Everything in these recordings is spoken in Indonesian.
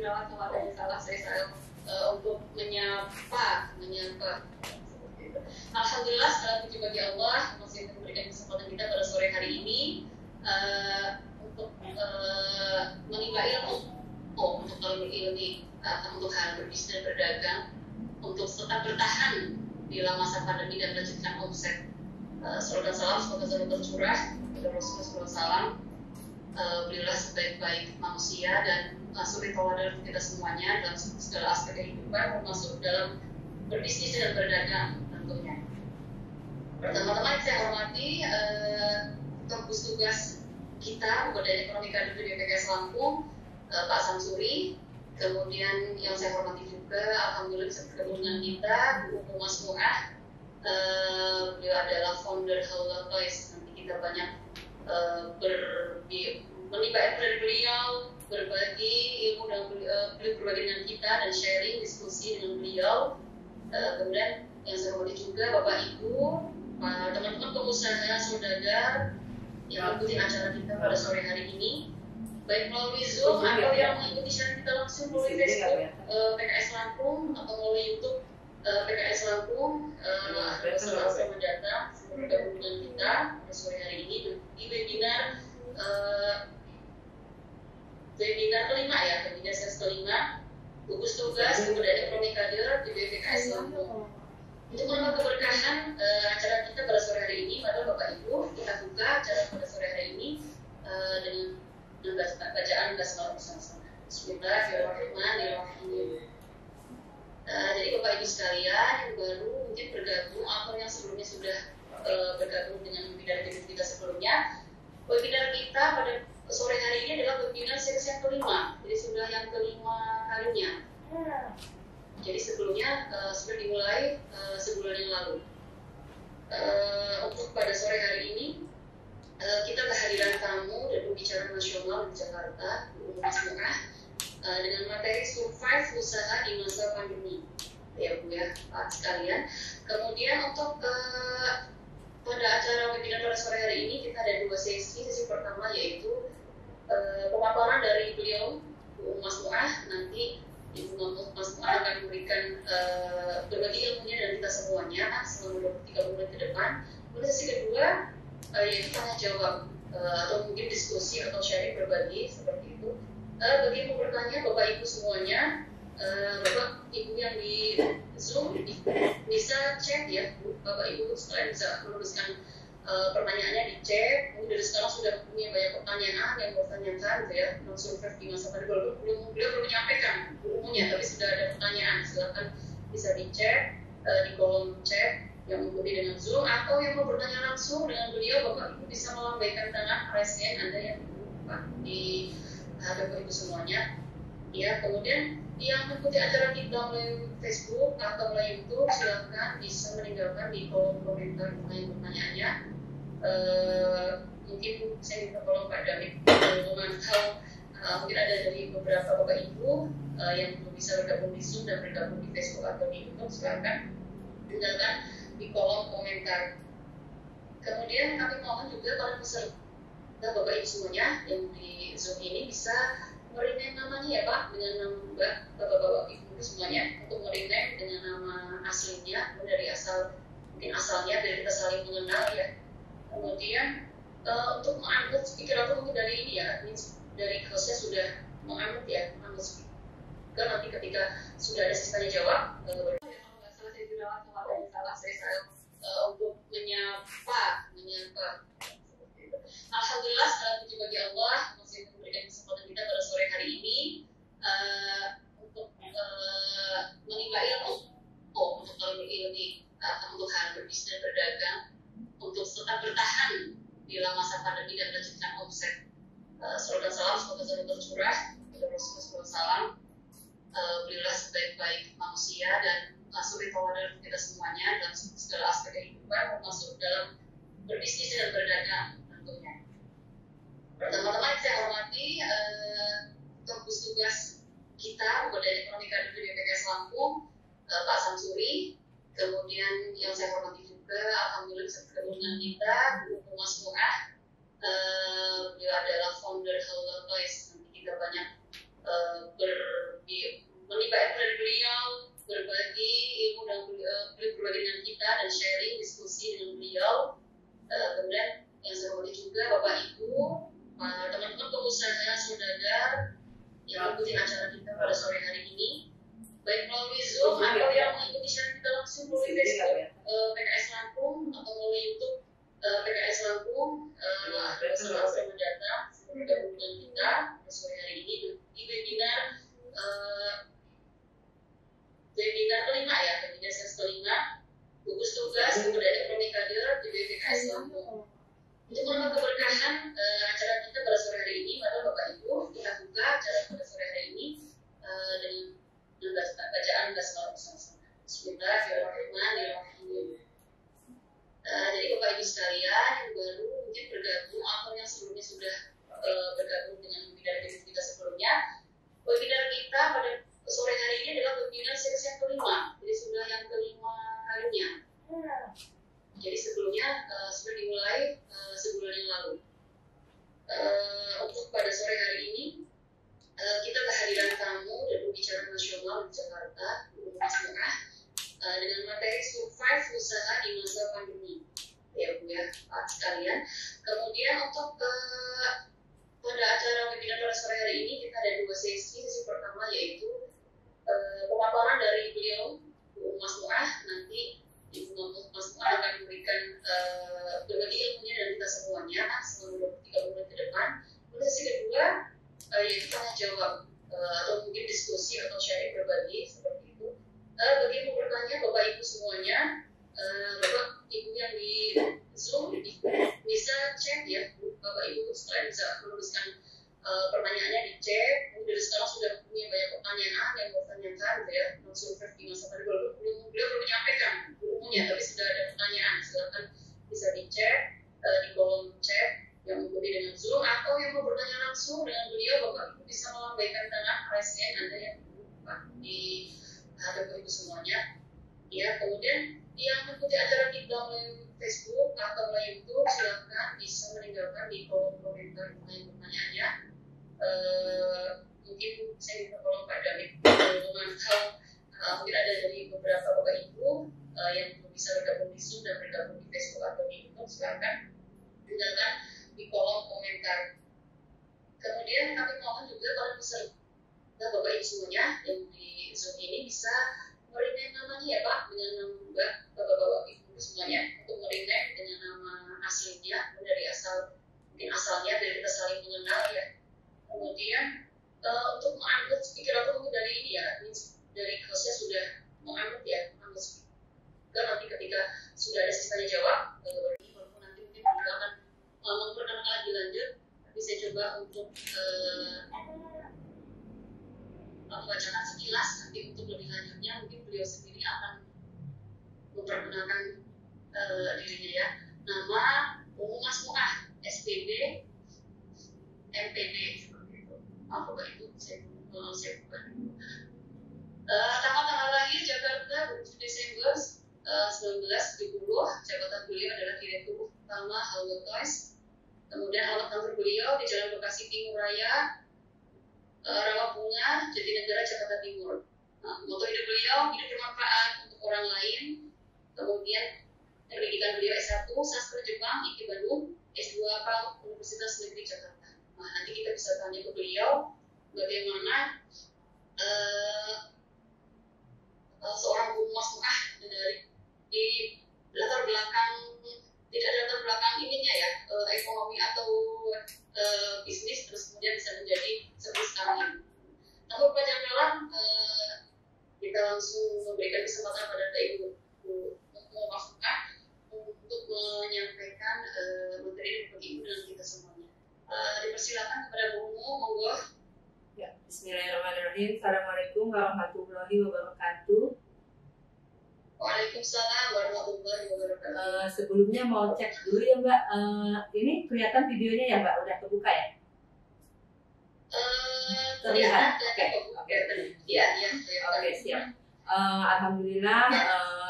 salah saya untuk menyapa. Alhamdulillah, segala puji bagi Allah masih memberikan kesempatan kita pada sore hari ini untuk menimba ilmu, untuk talabul ilmi, untuk hal berbisnis dan berdagang, untuk tetap bertahan di dalam masa pandemi dan melanjutkan omset. Salawat dan salam semoga selalu tercurah kepada Rasulullah SAW. Belilah sebaik-baik manusia dan suri tauladan kita semuanya dalam segala aspek kehidupan, termasuk dalam berbisnis dan berdagang tentunya. Pertama-tama saya hormati gugus tugas kita, Pemberdayaan Ekonomi Kader BPKS Lampung, Pak Samsuri. Kemudian yang saya hormati juga, alhamdulillah bisa bergabung dengan kita, Bu Mas Muah. Beliau adalah founder Halal Toys. Nanti kita banyak menimba ilmu dari beliau, berbagi ilmu dan beliau berbagi dengan kita dan sharing, diskusi dengan beliau. Kemudian yang saya hormati juga Bapak Ibu, teman-teman pengusaha, saudagar yang mengikuti acara kita pada sore hari ini, baik melalui Zoom atau yang mengikuti siaran kita langsung melalui Facebook PKS Lampung atau melalui YouTube PKS Lampung. Selamat datang, bergabung dengan kita pada sore hari ini di webinar kelima ya, webinar sesi kelima, gugus tugas Pemberdayaan Ekonomi Kader di BPKS Lampung. Untuk menambah keberkahan acara kita pada sore hari ini, pada Bapak Ibu, kita buka acara pada sore hari ini dengan bacaan basmalah bersama-sama. Bismillahirrahmanirrahim. Jadi Bapak Ibu sekalian yang baru mungkin bergabung atau yang sebelumnya sudah bergabung dengan webinar kita sebelumnya, webinar kita pada sore hari ini adalah webinar sesi yang kelima, jadi sudah yang kelima kalinya. Jadi sebelumnya sudah dimulai sebulan yang lalu. Untuk pada sore hari ini kita kehadiran tamu dan pembicara nasional di Jakarta, Bu Mas Muah, dengan materi survive usaha di masa pandemi, ya Bu ya Pak sekalian. Kemudian untuk pada acara webinar pada sore hari ini kita ada dua sesi. Sesi pertama yaitu pemaparan dari beliau Bu Mas Muah. Nanti Ibu Mas Muah akan memberikan berbagi ilmunya dan kita semuanya selama 23 menit ke depan. Kemudian sesi kedua yaitu tanya jawab atau mungkin diskusi atau sharing berbagi seperti itu. Bagi yang mau bertanya Bapak Ibu semuanya, Bapak Ibu yang di Zoom bisa chat ya, Bapak Ibu sekalian bisa menuliskan pertanyaannya di chat. Mungkin dari sekarang sudah punya banyak pertanyaan yang mau tanyakan gitu ya, langsung di masa pandemi beliau belum menyampaikan umumnya, tapi sudah ada pertanyaan, silakan bisa di chat di kolom chat yang mengikuti dengan Zoom, atau yang mau bertanya langsung dengan beliau, Bapak Ibu bisa melambaikan tangan raise hand Anda yang di Bapak Ibu semuanya. Ya, kemudian yang mengikuti acara kita melalui Facebook atau melalui YouTube, silakan bisa meninggalkan di kolom komentar pertanyaannya. Mungkin saya minta tolong Pak Damit memantau, mungkin ada dari beberapa Bapak Ibu yang belum bisa bergabung di Zoom dan bergabung di Facebook atau di YouTube, silakan tinggalkan di kolom komentar. Kemudian kami mohon juga para peserta Bapak Ibu semuanya yang di Zoom ini bisa merename namanya ya Pak, dengan nama Bapak-Bapak Ibu semuanya, untuk merename dengan nama aslinya dari mungkin asalnya biar kita saling mengenal ya. Kemudian untuk mengambil speaker atau mungkin dari ini ya, dari hostnya sudah mengambil ya, mengambil speaker. Nanti ketika sudah ada sisanya jawab, untuk menyapa. Alhamdulillah, segala puji bagi Allah masih memberikan kesempatan kita pada sore hari ini untuk menimba ilmu, untuk talabul ilmi, untuk hal berbisnis dan berdagang, untuk tetap bertahan di dalam masa pandemi dan melanjutkan omset. Salawat dan salam semoga selalu tercurah kepada Rasulullah SAW. Belilah sebaik-baik manusia dan suri tauladan kita semuanya dalam segala aspek kehidupan, termasuk dalam berbisnis dan berdagang tentunya. Pertama-tama saya hormati gugus tugas kita, Pemberdayaan Ekonomi Kader BPKS Lampung, Pak Samsuri. Kemudian yang saya hormati juga, alhamdulillah bisa bergabung dengan kita, Bu Mas Muah. Beliau adalah founder Halal Toys. Nanti kita banyak yang mengikuti acara kita pada sore hari ini, baik melalui Zoom atau yang mengikuti siaran kita langsung melalui Facebook PKS Lampung atau melalui YouTube PKS Lampung. Selamat datang bergabung dengan kita pada sore hari ini di webinar kelima ya, webinar sesi kelima, gugus tugas kebudayaan ekonomi kader di PKS Lampung. Untuk menambah keberkahan acara kita pada sore hari ini, maka Bapak Ibu kita buka acara pada sore hari ini dengan bacaan basmalah bersama-sama. Bismillahirrahmanirrahim. Jadi Bapak Ibu sekalian yang baru mungkin bergabung atau yang sebelumnya sudah bergabung dengan webinar kita sebelumnya, webinar kita pada sore hari ini adalah webinar sesi yang kelima, jadi sudah yang kelima kalinya. Jadi sebelumnya sudah dimulai sebulan yang lalu. Untuk pada sore hari ini kita kehadiran tamu dan pembicara nasional di Jakarta, Mas Mu'ah, dengan materi survive usaha di masa pandemi, ya Bu ya Pak sekalian. Kemudian untuk pada acara webinar pada sore hari ini kita ada dua sesi. Sesi pertama yaitu pemaparan dari beliau Mas Mu'ah, nanti Ibu Mas Mu'ah akan memberikan berbagi ilmunya dan kita semuanya selama 30 menit ke depan. Kemudian sesi kedua yaitu tanya jawab atau mungkin diskusi atau sharing berbagi seperti itu. Bagi yang mau bertanya Bapak Ibu semuanya, Bapak Ibu yang di Zoom bisa chat ya Bapak Ibu, setelah bisa menuliskan pertanyaannya di chat. Dari sekarang sudah punya banyak pertanyaan yang mau tanyakan gitu ya, langsung di masa tadi beliau belum menyampaikan umumnya, tapi sudah ada pertanyaan, silakan bisa di chat di kolom chat yang mengikuti dengan Zoom, atau yang mau bertanya langsung dengan beliau, Bapak Ibu bisa melambaikan tangan raise hand Anda yang di hadapan Ibu semuanya ya. Kemudian yang mengikuti acara kita melalui Facebook atau melalui YouTube, silakan bisa meninggalkan di kolom komentar pertanyaannya. Mungkin saya minta tolong Pak Damit memantau, mungkin ada dari beberapa Bapak Ibu yang belum bisa bergabung di Zoom dan bergabung di Facebook atau di YouTube, silakan tinggalkan di kolom komentar. Kemudian kami mohon juga para peserta Bapak Ibu semuanya yang di Zoom ini bisa merename namanya ya Pak, dengan nama Bapak Ibu semuanya, untuk merename dengan nama aslinya dari asal, mungkin asalnya biar kita saling mengenal ya. Kemudian untuk mengambil speaker atau mungkin dari ini ya, dari hostnya sudah mengambil ya, mengambil speaker. Nanti ketika sudah ada sesi tanya jawab, walaupun nanti mungkin kita akan memperkenalkan lebih lanjut, tapi saya coba untuk membacakan sekilas. Nanti untuk lebih lanjutnya mungkin beliau sendiri akan memperkenalkan dirinya ya. Nama Mas Mu'ah, SPB, MPD. Apa itu? Saya bukan. Tanggal lahir Jakarta 7 Desember 1970. Jabatan beliau adalah Direktur Utama Halo Toys. Kemudian alamat kantor beliau di Jalan Bekasi Timur Raya, Rawabunga, Jatinegara, Jakarta Timur. Moto hidup beliau, hidup bermanfaat untuk orang lain. Kemudian pendidikan beliau S1 Sastra Jepang IKI Bandung, S2 PAUD Universitas Negeri Jakarta. Nah, nanti kita bisa tanya ke beliau bagaimana seorang Mas Mu'ah dari di latar belakang, tidak ada latar belakang ininya ya, ekonomi atau bisnis, terus kemudian bisa menjadi seperti sekarang ini. Namun panjang dalam kita langsung memberikan kesempatan pada Ibu Mas Mu'ah untuk menyampaikan materi bagi Ibu dengan kita semuanya. Dipersilakan kepada Bu Mu, monggo. Ya, Bismillahirrahmanirrahim. Assalamualaikum warahmatullahi wabarakatuh. Waalaikumsalam warahmatullahi wabarakatuh. Sebelumnya mau cek dulu ya Mbak, ini kelihatan videonya ya Mbak, udah kebuka ya? Terlihat? Oke. Iya. Oke, siap. Alhamdulillah,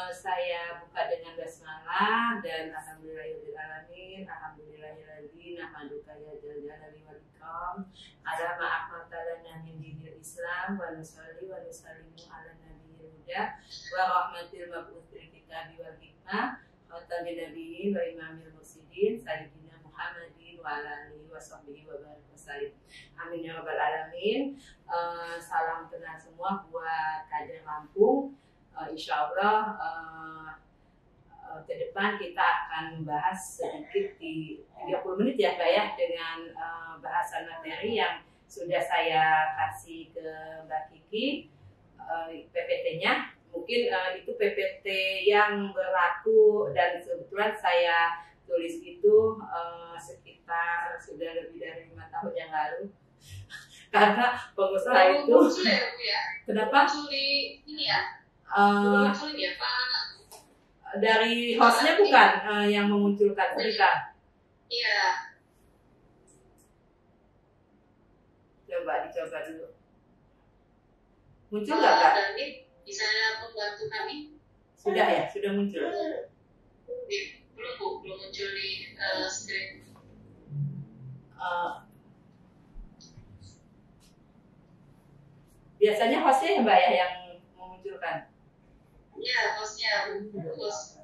saya buka dengan basmalah dan alhamdulillahirobbilalamin, alhamdulillahirobbilalamin, nahmaduka ya dzal jalali wal ikram, ala ma akmaltana min dinil Islam, wa nusalli wa nusallimu ala nabiyil huda wa rahmatil mab'utsir kitabi wal hikmah, khatamin nabiyyin wa imamil mursidin, sayyidina Muhammadin wa ala alihi wa sahbihi wa barik wasallim. Amin ya rabbal alamin. salam kenal semua buat kader Lampung. Insya Allah ke depan kita akan membahas sedikit di 30 menit ya Mbak ya, dengan bahasan materi yang sudah saya kasih ke Mbak Kiki, PPT-nya. Mungkin itu PPT yang berlaku dan kebetulan saya tulis itu sekitar sudah lebih dari 5 tahun yang lalu. Karena pengusaha itu muncul ya Bu ya? Kenapa? Muncul di ini ya? Muncul ini ya Pak? Dari hostnya bukan yang memunculkan berita. Iya. Dicoba dulu. Muncul nggak Kak? David bisa membantu kami? Sudah ya, sudah muncul. Belum Bu, belum muncul di screen. Biasanya hostnya ya Mbak ya yang memunculkan. Iya, hostnya. Host.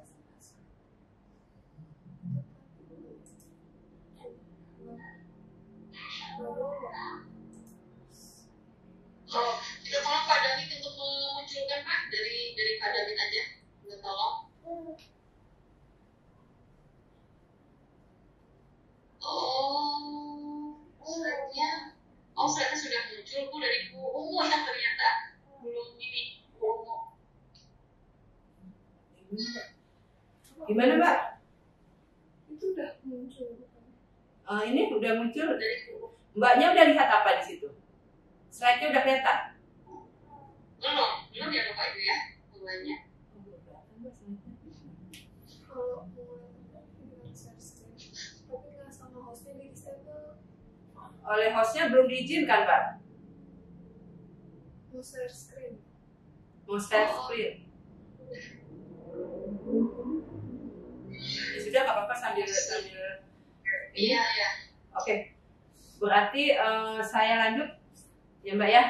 Oh, kita tolong Pak David untuk memunculkan Pak dari Pak David aja. Minta tolong. Slide-nya sudah muncul Bu dari Bu Ungu yang ternyata belum ini Bu Ungu. Gimana Mbak? Itu udah muncul. Ini udah muncul. Dari Bu. Mbaknya udah lihat apa di situ? Slide-nya udah kelihatan? Belum ya Bapak Ibu ya, mulainya. Kalau mulai dengan share screen, tapi nggak sama hostnya di disable. Oleh hostnya belum diizinkan Mbak? Mau share screen. Mau share screen? Ya sudah, nggak apa-apa sambil Iya ya. Oke. Berarti saya lanjut ya Mbak ya.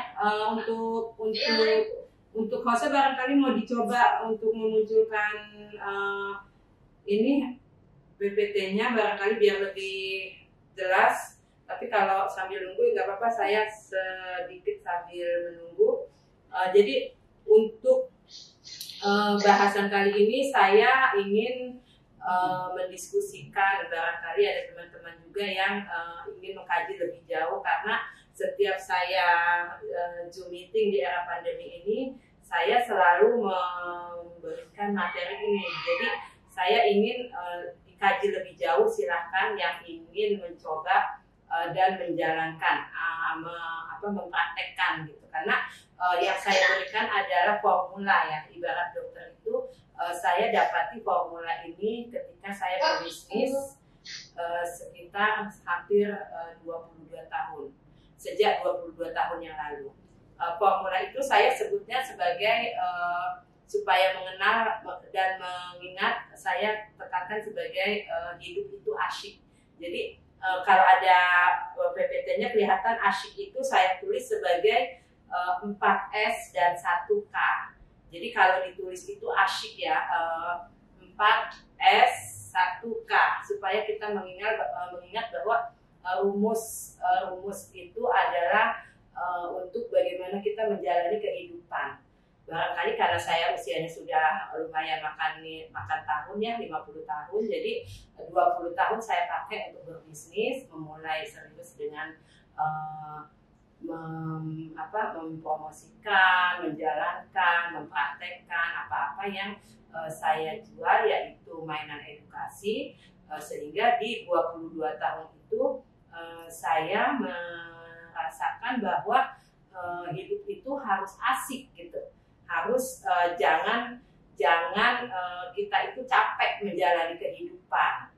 Untuk hostnya barangkali mau dicoba untuk memunculkan ini PPT-nya barangkali biar lebih jelas. Tapi kalau sambil nunggu nggak apa-apa, saya sedikit sambil menunggu. Jadi untuk bahasan kali ini saya ingin mendiskusikan, barangkali ada teman-teman juga yang ingin mengkaji lebih jauh, karena setiap saya Zoom meeting di era pandemi ini, saya selalu memberikan materi ini. Jadi saya ingin dikaji lebih jauh, silahkan yang ingin mencoba dan menjalankan, mempraktekkan gitu. Karena yang saya berikan adalah formula ya, ibarat dokter itu saya dapati formula ini ketika saya berbisnis sekitar hampir 22 tahun. Sejak 22 tahun yang lalu. Formula itu saya sebutnya sebagai supaya mengenal dan mengingat, saya tekankan sebagai hidup itu asyik. Jadi kalau ada PPT-nya kelihatan asyik itu saya tulis sebagai 4S dan 1K. Jadi kalau ditulis itu asyik ya, 4S 1K, supaya kita mengingat bahwa rumus itu adalah untuk bagaimana kita menjalani kehidupan. Barangkali karena saya usianya sudah lumayan makan tahun ya, 50 tahun, jadi 20 tahun saya pakai untuk berbisnis, memulai serius dengan mempromosikan, menjalankan, mempraktekkan apa-apa yang saya jual, yaitu mainan edukasi, sehingga di 22 tahun itu saya merasakan bahwa hidup itu harus asik gitu, harus jangan kita itu capek menjalani kehidupan,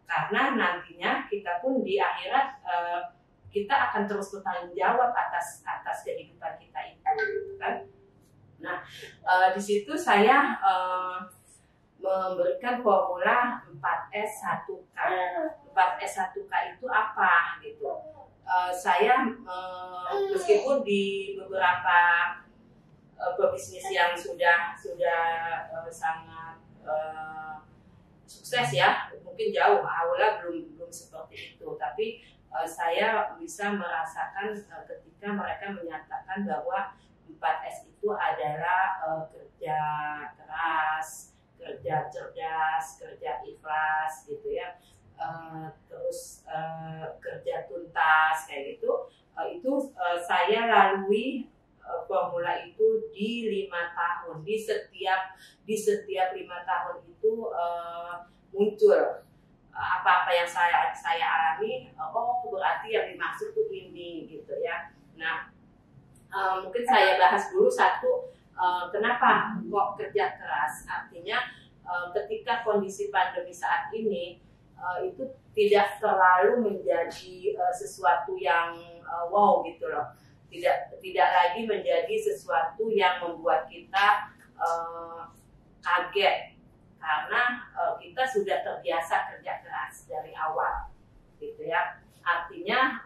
karena nantinya kita pun di akhirat kita akan terus bertanggung jawab atas kehidupan kita itu, kan? Nah, di situ saya memberikan formula 4S 1K. 4S 1K itu apa gitu? Saya meskipun di beberapa pebisnis yang sudah sangat sukses ya, mungkin jauh awalnya belum seperti itu, tapi saya bisa merasakan ketika ketika mereka menyatakan bahwa 4S itu adalah kerja keras, kerja cerdas, kerja ikhlas gitu ya, terus kerja tuntas kayak gitu. Itu saya lalui formula itu di 5 tahun. Di setiap 5 tahun itu muncul apa-apa yang saya alami. Oh, berarti yang dimaksud tuh ini gitu ya. Nah, mungkin saya bahas dulu satu, kenapa kok kerja keras. Artinya ketika kondisi pandemi saat ini itu tidak terlalu menjadi sesuatu yang wow gitu loh. Tidak lagi menjadi sesuatu yang membuat kita kaget, karena kita sudah terbiasa kerja keras dari awal gitu ya. Artinya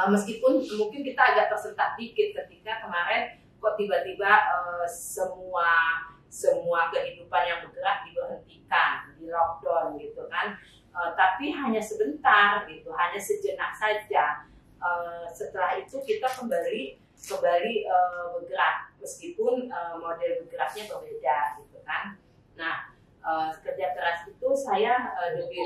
meskipun mungkin kita agak tersentak dikit ketika kemarin kok tiba-tiba semua kehidupan yang bergerak diberhentikan, di lockdown gitu kan. Tapi hanya sebentar gitu, hanya sejenak saja. Setelah itu kita kembali bergerak, meskipun model bergeraknya berbeda gitu kan. Nah, kerja keras itu saya lebih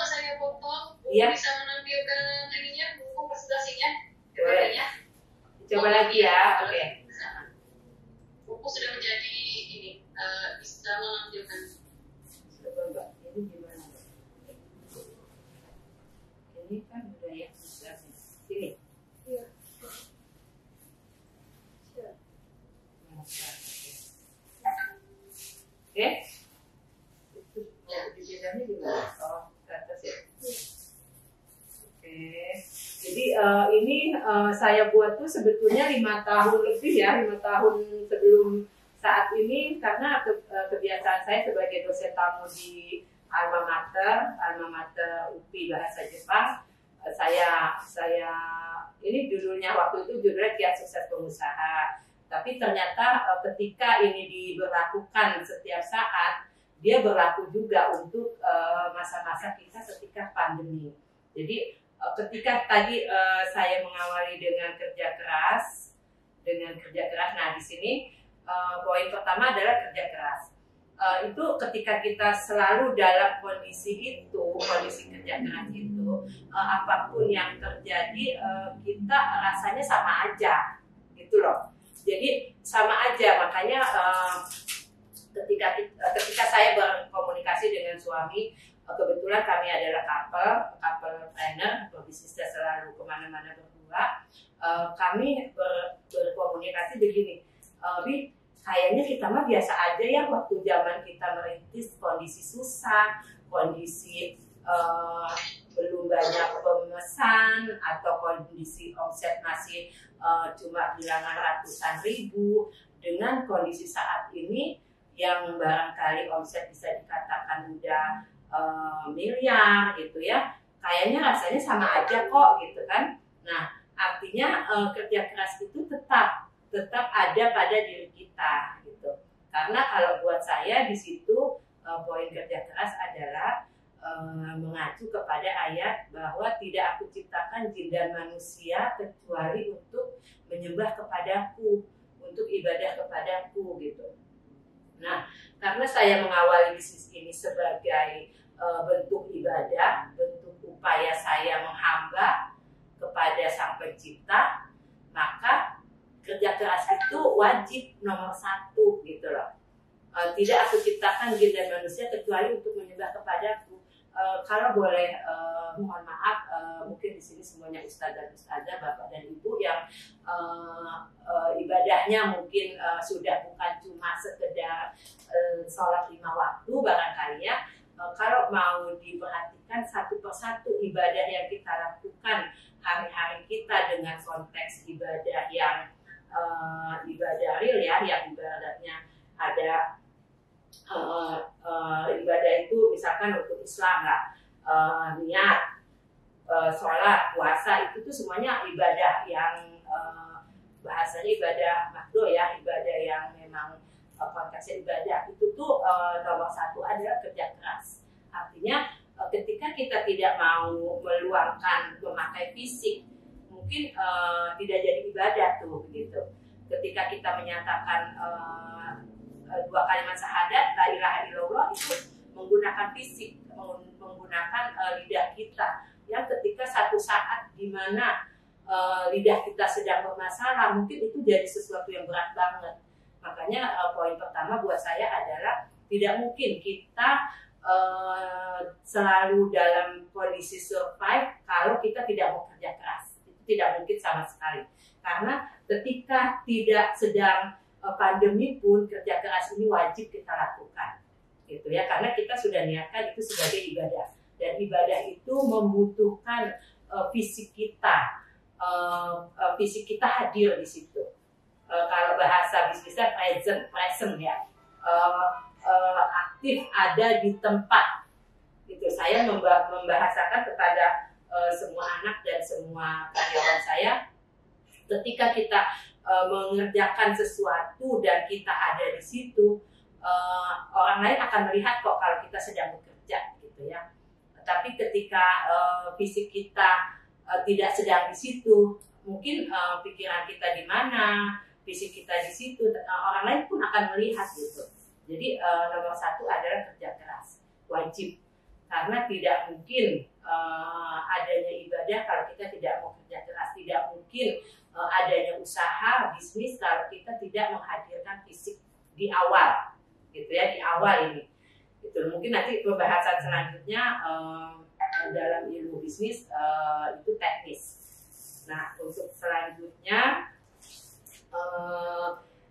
saya potong, iya. Bisa menampilkan ininya, buku presentasinya. Boleh. Coba lagi ya, oke. Buku sudah menjadi ini, bisa menampilkan. Coba, ini gimana? Ini kan udah ya, sini. Iya. Oke. Itu dipindahnya di mana? Oh, ke atas ya. Oke. Jadi ini saya buat tuh sebetulnya 5 tahun lebih ya, 5 tahun sebelum saat ini, karena kebiasaan saya sebagai dosen tamu di alma mater UPI Bahasa Jepang. Saya ini judulnya waktu itu judulnya Kiat Sukses Pengusaha. Tapi ternyata ketika ini diberlakukan setiap saat, dia berlaku juga untuk masa-masa kita ketika pandemi. Jadi ketika tadi saya mengawali dengan kerja keras, nah di sini poin pertama adalah kerja keras. Itu ketika kita selalu dalam kondisi kerja keras itu, apapun yang terjadi kita rasanya sama aja gitu loh. Jadi sama aja, makanya ketika saya berkomunikasi dengan suami, kebetulan kami adalah couple trainer, bisnisnya selalu kemana-mana berdua. Kami berkomunikasi begini, Bi, kayaknya kita mah biasa aja ya waktu zaman kita merintis, kondisi susah, kondisi belum banyak pemesan, atau kondisi omset masih cuma bilangan ratusan ribu. Dengan kondisi saat ini yang barangkali omset bisa dikatakan udah miliar gitu ya, kayaknya rasanya sama aja kok gitu kan. Nah, artinya kerja keras itu tetap ada pada diri kita gitu. Karena kalau buat saya di situ poin kerja keras adalah mengacu kepada ayat bahwa tidak aku ciptakan jin dan manusia kecuali untuk menyembah kepadaku, untuk ibadah kepadaku gitu. Nah, karena saya mengawali bisnis ini sebagai bentuk ibadah, bentuk upaya saya menghamba kepada Sang Pencipta, maka kerja keras itu wajib nomor 1 gitu loh. Tidak aku ciptakan jin dan manusia kecuali untuk menyembah kepadaku. Kalau boleh mohon maaf, mungkin di sini semuanya ustaz dan ustazah, bapak dan ibu yang ibadahnya mungkin sudah bukan cuma sekedar sholat 5 waktu barangkali ya. Kalau mau diperhatikan satu persatu ibadah yang kita lakukan hari-hari kita dengan konteks ibadah yang ibadah real ya, yang ibadatnya ada ibadah itu misalkan untuk Islam lah, niat, sholat, puasa, itu tuh semuanya ibadah yang bahasanya ibadah makdo ya, ibadah yang memang konteksnya ibadah. Itu tuh nomor 1 adalah kerja keras. Artinya ketika kita tidak mau meluangkan memakai fisik, mungkin tidak jadi ibadah tuh begitu. Ketika kita menyatakan 2 kalimat syahadat la ilaha illallah itu menggunakan fisik, menggunakan lidah kita, yang ketika satu saat di mana lidah kita sedang bermasalah, mungkin itu jadi sesuatu yang berat banget. Makanya poin pertama buat saya adalah tidak mungkin kita selalu dalam kondisi survive kalau kita tidak mau kerja keras. Itu tidak mungkin sama sekali. Karena ketika tidak sedang pandemi pun kerja keras ini wajib kita lakukan, gitu ya. Karena kita sudah niatkan itu sebagai ibadah, dan ibadah itu membutuhkan fisik kita. Fisik kita hadir di situ. Kalau bahasa bisnisnya present ya, aktif ada di tempat. Itu saya membahasakan kepada semua anak dan semua karyawan saya, ketika kita mengerjakan sesuatu dan kita ada di situ, orang lain akan melihat kok kalau kita sedang bekerja, gitu ya. Tapi ketika fisik kita tidak sedang di situ, mungkin pikiran kita di mana, fisik kita di situ, orang lain pun akan melihat gitu. Jadi nomor 1 adalah kerja keras, wajib, karena tidak mungkin adanya ibadah kalau kita tidak mau kerja keras, tidak mungkin adanya usaha bisnis kalau kita tidak menghadirkan fisik di awal, gitu ya, di awal ini. Itu mungkin nanti pembahasan selanjutnya dalam ilmu bisnis itu teknis. Nah, untuk selanjutnya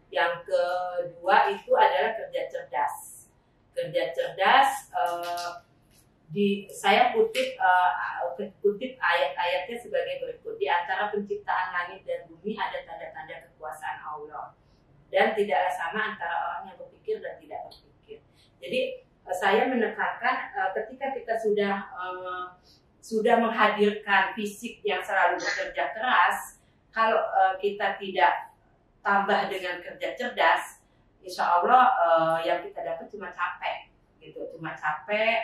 yang kedua itu adalah kerja cerdas. Kerja cerdas, saya kutip ayat-ayatnya sebagai berikut. Di antara penciptaan langit dan bumi ada tanda-tanda kekuasaan Allah, dan tidaklah sama antara orang yang berpikir dan tidak berpikir. Jadi saya menekankan ketika kita sudah menghadirkan fisik yang selalu bekerja keras, kalau kita tidak tambah dengan kerja cerdas, insya Allah yang kita dapat cuma capek, gitu, cuma capek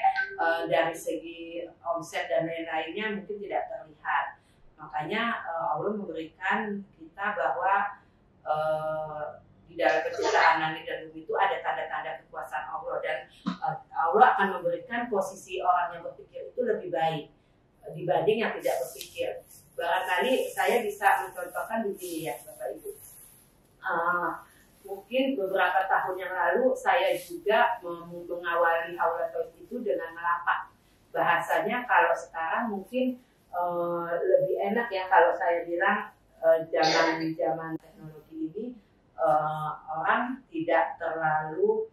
dari segi omset dan lain-lainnya mungkin tidak terlihat. Makanya Allah memberikan kita bahwa di dalam penciptaan langit dan bumi itu ada tanda-tanda kekuasaan Allah, dan Allah akan memberikan posisi orang yang berpikir itu lebih baik dibanding yang tidak berpikir. Barangkali saya bisa mencontohkan begini ya Bapak Ibu. Mungkin beberapa tahun yang lalu saya juga mengawali Haula Toys itu dengan melapak. Bahasanya kalau sekarang mungkin lebih enak ya kalau saya bilang zaman teknologi ini orang tidak terlalu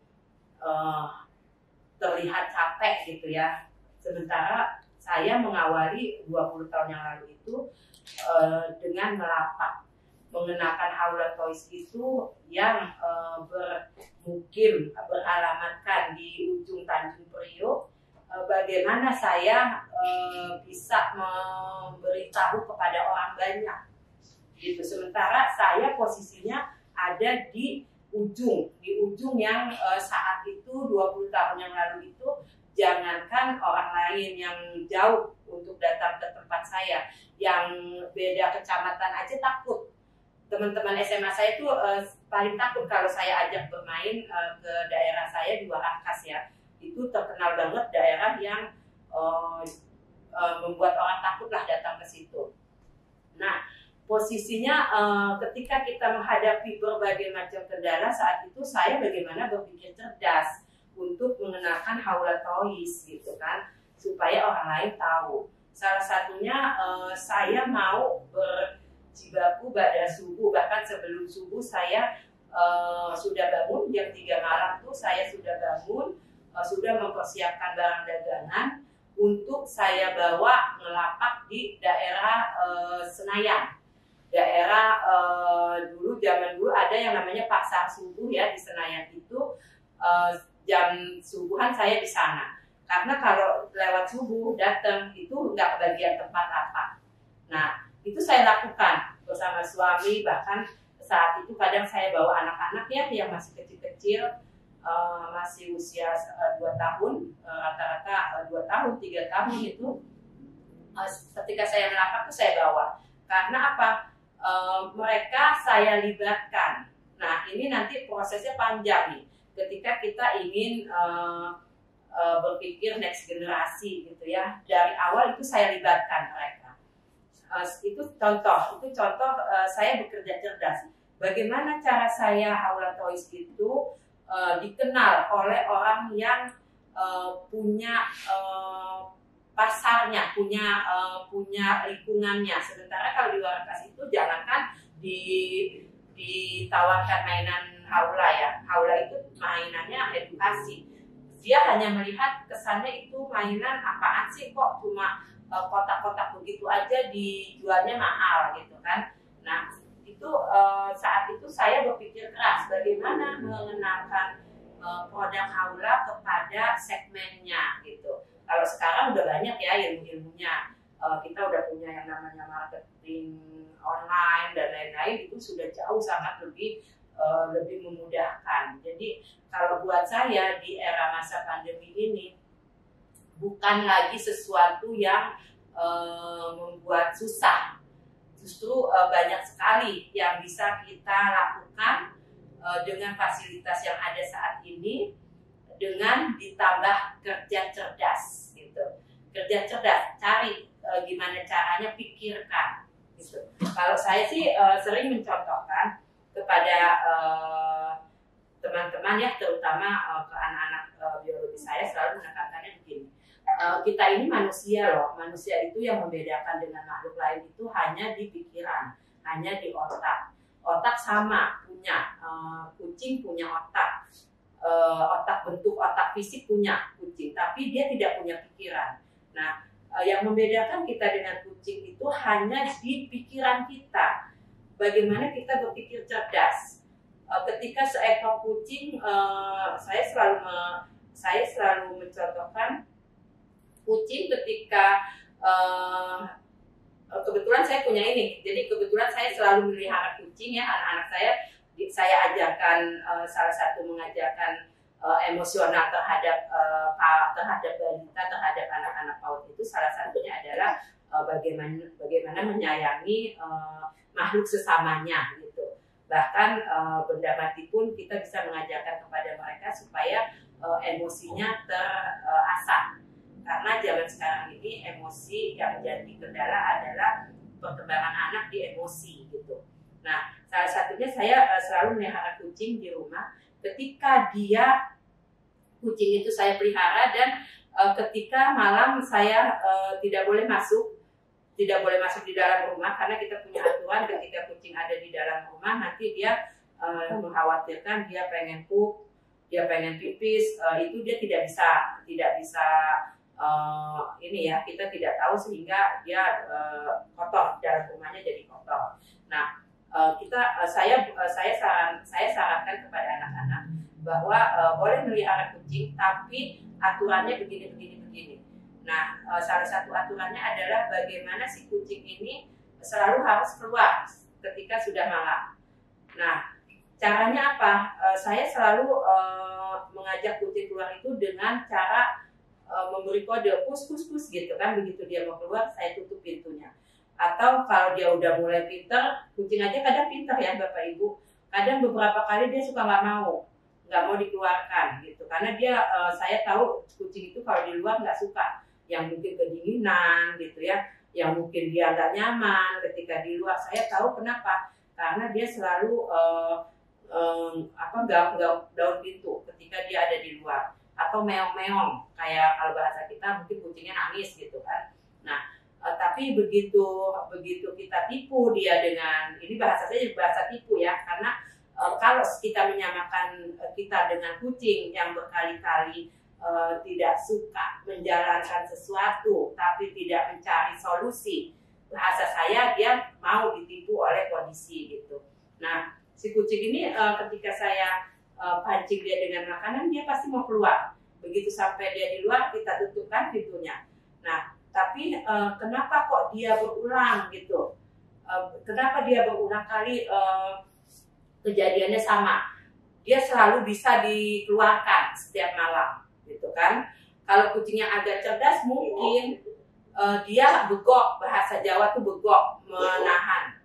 terlihat capek gitu ya. Sementara saya mengawali 20 tahun yang lalu itu dengan melapak, mengenakan Haula Toys itu yang beralamatkan di ujung Tanjung Priok. Bagaimana saya bisa memberitahu kepada orang banyak gitu. Sementara saya posisinya ada di ujung yang saat itu 20 tahun yang lalu itu, jangankan orang lain yang jauh untuk datang ke tempat saya, yang beda kecamatan aja takut. Teman-teman SMA saya itu paling takut kalau saya ajak bermain ke daerah saya di Warakas ya. Itu terkenal banget daerah yang membuat orang takut lah datang ke situ. Nah, posisinya ketika kita menghadapi berbagai macam kendala saat itu, saya bagaimana berpikir cerdas untuk mengenakan Haula Toys gitu kan, supaya orang lain tahu. Salah satunya saya mau berjibaku pada subuh, bahkan sebelum subuh saya sudah bangun jam 3 malam tuh saya sudah bangun, sudah mempersiapkan barang dagangan untuk saya bawa ngelapak di daerah Senayan. Daerah zaman dulu ada yang namanya pasar subuh ya di Senayan itu, jam subuhan saya di sana. Karena kalau lewat subuh datang itu nggak kebagian tempat apa. Nah, itu saya lakukan bersama suami, bahkan saat itu kadang saya bawa anak-anak ya yang masih kecil-kecil, masih usia 2 tahun, rata-rata 2 tahun, 3 tahun itu. Ketika saya melapak itu saya bawa. Karena apa? Mereka saya libatkan. Nah, ini nanti prosesnya panjang nih. Ketika kita ingin berpikir next generasi gitu ya, dari awal itu saya libatkan mereka. Itu contoh saya bekerja cerdas. Bagaimana cara saya Aula Toys itu dikenal oleh orang yang punya pasarnya, punya lingkungannya. Sementara kalau di Warekas itu jangankan ditawarkan mainan Aula ya. Aula itu mainannya edukasi. Dia hanya melihat kesannya itu mainan apaan sih, kok cuma kotak-kotak begitu aja dijualnya mahal gitu kan. Nah, itu saat itu saya berpikir keras bagaimana mengenalkan produk Aula kepada segmennya gitu. Kalau sekarang udah banyak ya ilmu-ilmunya, kita udah punya yang namanya marketing online dan lain-lain, itu sudah jauh sangat lebih memudahkan. Jadi kalau buat saya di era masa pandemi ini bukan lagi sesuatu yang membuat susah. Justru banyak sekali yang bisa kita lakukan dengan fasilitas yang ada saat ini, dengan ditambah kerja cerdas gitu. Kerja cerdas, cari gimana caranya, pikirkan gitu. Kalau saya sih sering mencontohkan kepada teman-teman ya, terutama ke anak-anak biologi, saya selalu menekankannya begini. Kita ini manusia loh. Manusia itu yang membedakan dengan makhluk lain itu hanya di pikiran, hanya di otak. Otak sama punya, kucing punya otak. Otak bentuk otak fisik punya kucing, tapi dia tidak punya pikiran. Nah, yang membedakan kita dengan kucing itu hanya di pikiran kita. Bagaimana kita berpikir cerdas. Ketika seekor kucing, saya selalu mencontohkan kucing ketika kebetulan saya punya ini. Jadi kebetulan saya selalu melihara kucing ya, anak-anak saya ajarkan, salah satu mengajarkan emosional terhadap balita, terhadap anak-anak PAUD itu salah satunya adalah bagaimana menyayangi makhluk sesamanya gitu. Bahkan benda mati pun kita bisa mengajarkan kepada mereka supaya emosinya terasah. Karena zaman sekarang ini emosi yang jadi kendala adalah perkembangan anak di emosi gitu. Nah, salah satunya saya selalu melihara kucing di rumah. Ketika kucing itu saya pelihara, dan ketika malam saya tidak boleh masuk di dalam rumah, karena kita punya aturan ketika kucing ada di dalam rumah nanti dia mengkhawatirkan dia pengen pup, dia pengen pipis, itu dia tidak bisa ini ya, kita tidak tahu sehingga dia kotor, dalam rumahnya jadi kotor. Nah, saya sarankan kepada anak-anak bahwa boleh melihara kucing, tapi aturannya begini. Nah, salah satu aturannya adalah bagaimana si kucing ini selalu harus keluar ketika sudah malam. Nah, caranya apa? Saya selalu mengajak kucing keluar itu dengan cara memberi kode pus gitu kan. Begitu dia mau keluar, saya tutup pintunya. Atau kalau dia udah mulai pinter, kucing aja kadang pinter ya Bapak Ibu. Kadang beberapa kali dia suka nggak mau dikeluarkan gitu. Karena dia, saya tahu kucing itu kalau di luar nggak suka. Yang mungkin kedinginan gitu ya, yang mungkin dia nggak nyaman ketika di luar. Saya tahu kenapa, karena dia selalu daun pintu ketika dia ada di luar, atau meong-meong kayak kalau bahasa kita mungkin kucingnya nangis gitu kan. Nah, tapi begitu kita tipu dia dengan ini, bahasa saya bahasa tipu ya, karena kalau kita menyamakan kita dengan kucing yang berkali-kali tidak suka menjalankan sesuatu tapi tidak mencari solusi, bahasa saya dia mau ditipu oleh kondisi gitu. Nah, si kucing ini ketika saya pancing dia dengan makanan, dia pasti mau keluar. Begitu sampai dia di luar, kita tutupkan pintunya. Nah, tapi kenapa kok dia berulang gitu? Kenapa dia berulang kali kejadiannya sama? Dia selalu bisa dikeluarkan setiap malam gitu kan. Kalau kucingnya agak cerdas mungkin dia begok, bahasa Jawa tuh begok, menahan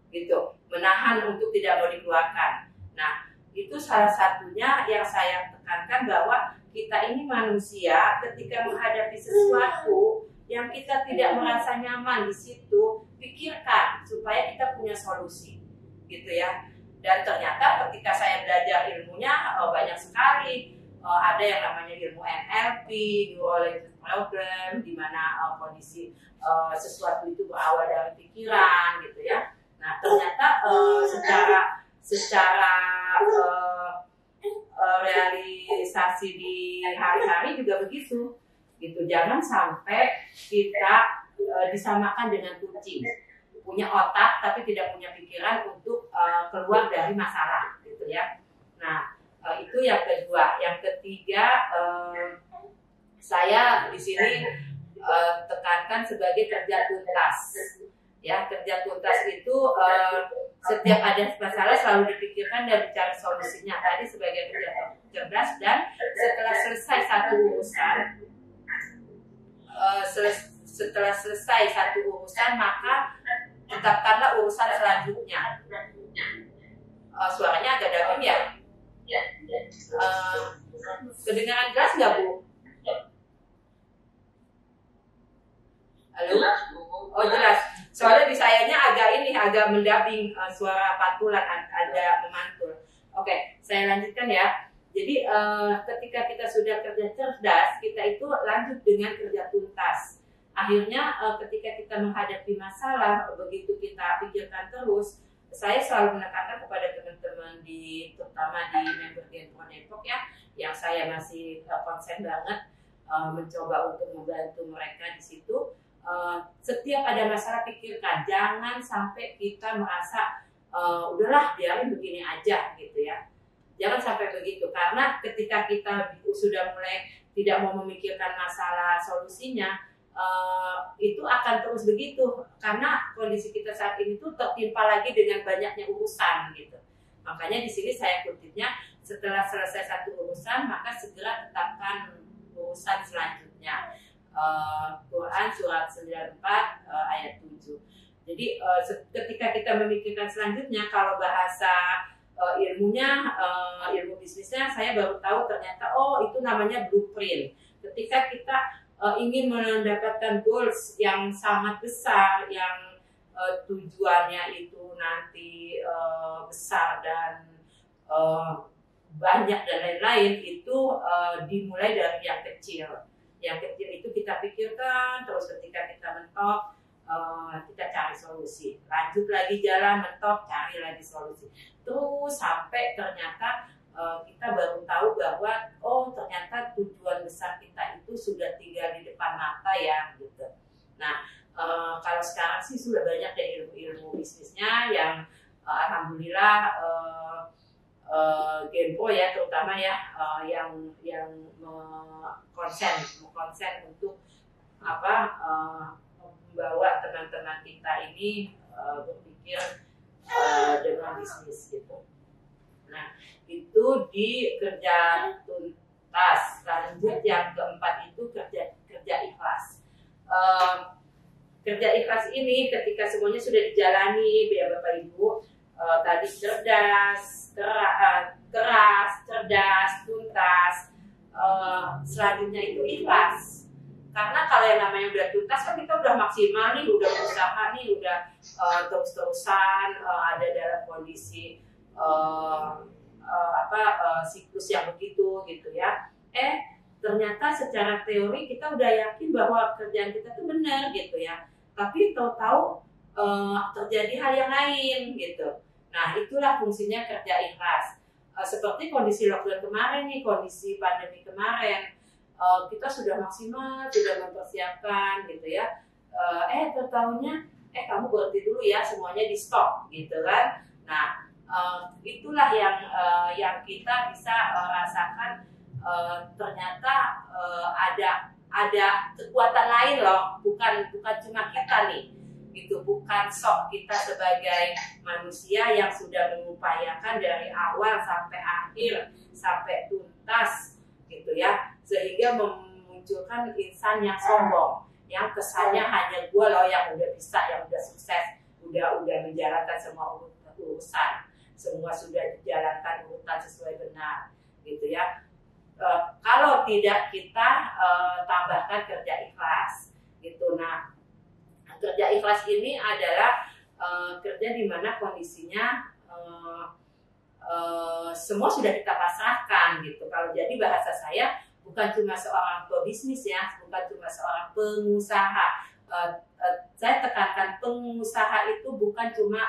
gitu, menahan untuk tidak mau dikeluarkan. Nah, itu salah satunya yang saya tekankan bahwa kita ini manusia ketika menghadapi sesuatu yang kita tidak merasa nyaman di situ, pikirkan supaya kita punya solusi, gitu ya. Dan ternyata ketika saya belajar ilmunya banyak sekali, ada yang namanya ilmu NLP, Neurological Program, di mana kondisi sesuatu itu berawal dari pikiran, gitu ya. Nah, ternyata secara realisasi di hari-hari juga begitu, gitu. Jangan sampai kita disamakan dengan kucing, punya otak tapi tidak punya pikiran untuk keluar dari masalah, gitu ya. Nah, itu yang kedua. Yang ketiga, saya di sini tekankan sebagai kerja tuntas. Ya, kerja tuntas itu setiap ada masalah selalu dipikirkan dan dicari solusinya. Tadi sebagai kerja cerdas, dan setelah selesai satu urusan, maka tetapkanlah urusan selanjutnya. Suaranya agak dalam ya? Kedengaran jelas nggak, Bu? Halo? Oh, jelas. Soalnya di sayanya agak mendabing, suara pantulan, ada memantul. Oke, saya lanjutkan ya. Jadi ketika kita sudah kerja cerdas, kita itu lanjut dengan kerja tuntas. Akhirnya ketika kita menghadapi masalah, begitu kita pikirkan terus, saya selalu menekankan kepada teman-teman terutama di member Genpro Depok ya, yang saya masih konsen banget mencoba untuk membantu mereka di situ. Setiap ada masalah pikirkan, jangan sampai kita merasa udahlah biarin begini aja gitu ya. Jangan sampai begitu, karena ketika kita sudah mulai tidak mau memikirkan masalah solusinya, itu akan terus begitu, karena kondisi kita saat ini tuh tertimpa lagi dengan banyaknya urusan gitu. Makanya di sini saya kutipnya, setelah selesai satu urusan maka segera tetapkan urusan selanjutnya. Quran surat 94 ayat 7. Jadi ketika kita memikirkan selanjutnya, kalau bahasa ilmunya, ilmu bisnisnya, saya baru tahu ternyata itu namanya blueprint. Ketika kita ingin mendapatkan goals yang sangat besar, yang tujuannya itu nanti besar dan banyak dan lain-lain, itu dimulai dari yang kecil. Yang kecil itu kita pikirkan, terus ketika kita mentok, kita cari solusi. Lanjut lagi jalan, mentok, cari lagi solusi. Terus sampai ternyata kita baru tahu bahwa ternyata tujuan besar kita itu sudah tinggal di depan mata ya, gitu. Nah, kalau sekarang sih sudah banyak ya ilmu bisnisnya yang alhamdulillah Genpro ya terutama ya yang konsen untuk membawa teman-teman kita ini berpikir dengan bisnis gitu. Nah, itu di kerja tuntas. Lanjut yang keempat itu kerja ikhlas. Kerja ikhlas ini ketika semuanya sudah dijalani ya Bapak Ibu, tadi cerdas, keras, cerdas, tuntas, selanjutnya itu ikhlas. Karena kalau yang namanya udah tuntas kan kita udah maksimal nih, udah berusaha nih, udah terus-terusan ada dalam kondisi siklus yang begitu gitu ya. Ternyata secara teori kita udah yakin bahwa kerjaan kita tuh benar gitu ya. Tapi tahu-tahu terjadi hal yang lain gitu. Nah, itulah fungsinya kerja ikhlas. Seperti kondisi lockdown kemarin nih, kondisi pandemi kemarin, kita sudah maksimal, sudah mempersiapkan gitu ya. Tertahunya, kamu berhenti dulu ya, semuanya di stop gitu kan. Nah, itulah yang kita bisa rasakan. Ternyata ada kekuatan lain loh, bukan cuma kita nih. Itu bukan sok kita sebagai manusia yang sudah mengupayakan dari awal sampai akhir sampai tuntas gitu ya, sehingga memunculkan insan yang sombong. yang kesannya hanya gue loh yang udah bisa, yang udah sukses, udah menjalankan semua urusan, semua sudah dijalankan urutan sesuai benar, gitu ya. Kalau tidak kita tambahkan kerja ikhlas, gitu. Nah, kerja ikhlas ini adalah kerja di mana kondisinya semua sudah kita pasrahkan, gitu. Kalau jadi bahasa saya, bukan cuma seorang pebisnis ya, bukan cuma seorang pengusaha. Saya tekankan pengusaha itu bukan cuma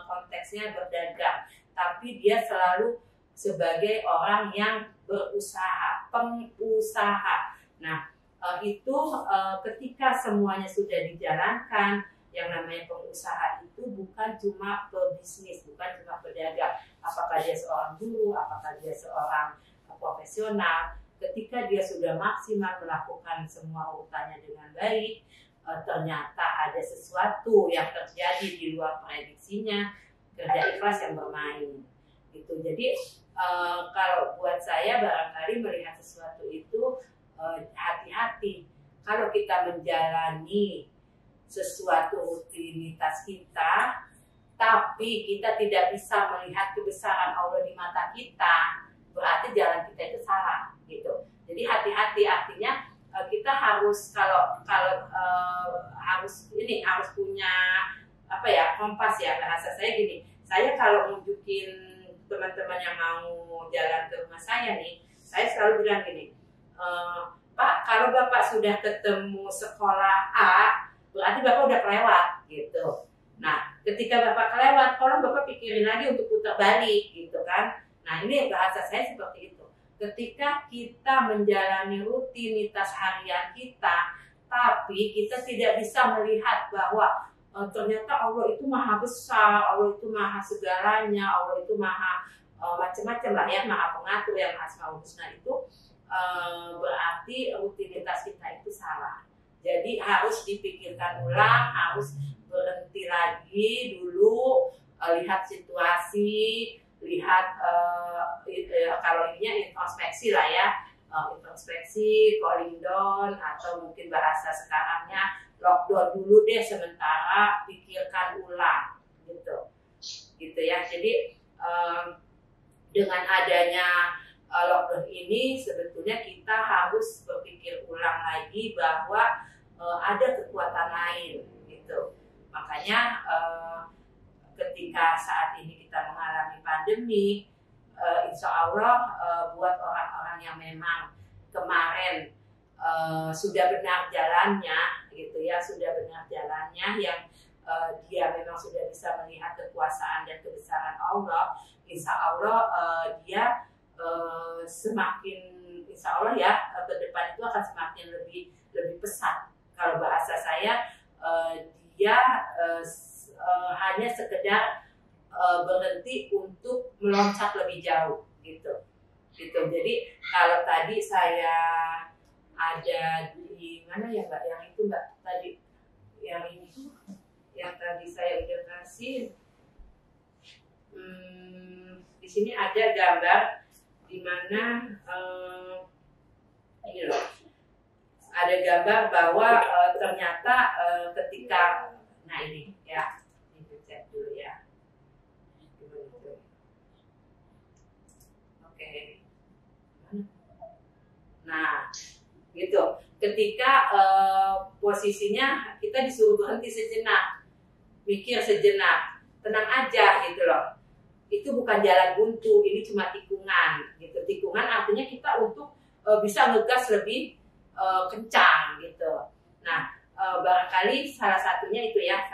konteksnya berdagang, tapi dia selalu sebagai orang yang berusaha, pengusaha. Nah, itu ketika semuanya sudah dijalankan, yang namanya pengusaha itu bukan cuma pebisnis, bukan cuma pedagang. Apakah dia seorang guru, apakah dia seorang profesional, ketika dia sudah maksimal melakukan semua urutannya dengan baik, ternyata ada sesuatu yang terjadi di luar prediksinya, kerja ikhlas yang bermain. Gitu. Jadi kalau buat saya barangkali melihat sesuatu itu hati-hati. Kalau kita menjalani sesuatu rutinitas kita, tapi kita tidak bisa melihat kebesaran Allah di mata kita, berarti jalan kita itu salah, gitu. Jadi hati-hati, artinya kita harus harus punya kompas ya, bahasa saya gini. Saya kalau nunjukin teman-teman yang mau jalan ke rumah saya nih, saya selalu bilang gini, Pak, kalau Bapak sudah ketemu sekolah A, berarti Bapak udah kelewat, gitu. Nah, ketika Bapak kelewat, tolong Bapak pikirin lagi untuk putar balik, gitu kan. Nah, ini bahasa saya seperti itu. Ketika kita menjalani rutinitas harian kita, tapi kita tidak bisa melihat bahwa ternyata Allah itu maha besar, Allah itu maha segalanya, Allah itu maha macam-macam lah ya, maha pengatur, yang Asmaul Husna itu berarti rutinitas kita itu salah. Jadi harus dipikirkan ulang, harus berhenti lagi dulu, lihat situasi, lihat kalau ininya introspeksi lah ya, introspeksi, cooling down, atau mungkin bahasa sekarangnya lockdown dulu deh sementara, pikirkan ulang, gitu ya. Jadi dengan adanya lockdown ini sebetulnya kita harus berpikir ulang lagi bahwa ada kekuatan lain, gitu. Makanya ketika saat ini kita mengalami pandemi, insya Allah buat orang-orang yang memang kemarin sudah benar jalannya, gitu ya, sudah benar jalannya, yang dia memang sudah bisa melihat kekuasaan dan kebesaran Allah, insya Allah dia semakin, insya Allah ya, ke depan itu akan semakin lebih pesat. Kalau bahasa saya, dia hanya sekedar berhenti untuk meloncat lebih jauh, gitu. Jadi kalau tadi saya ada di mana ya Mbak, yang itu Mbak tadi, yang ini yang tadi saya udah kasih, di sini ada gambar di mana ini loh, ada gambar bahwa ternyata ketika, nah ini ya, ini cek dulu ya, oke. Nah, gitu. Ketika posisinya kita disuruh berhenti sejenak, mikir sejenak, tenang aja, gitu loh. Itu bukan jalan buntu, ini cuma tikungan, gitu. Tikungan artinya kita untuk bisa ngegas lebih kencang, gitu. Nah, barangkali salah satunya itu ya,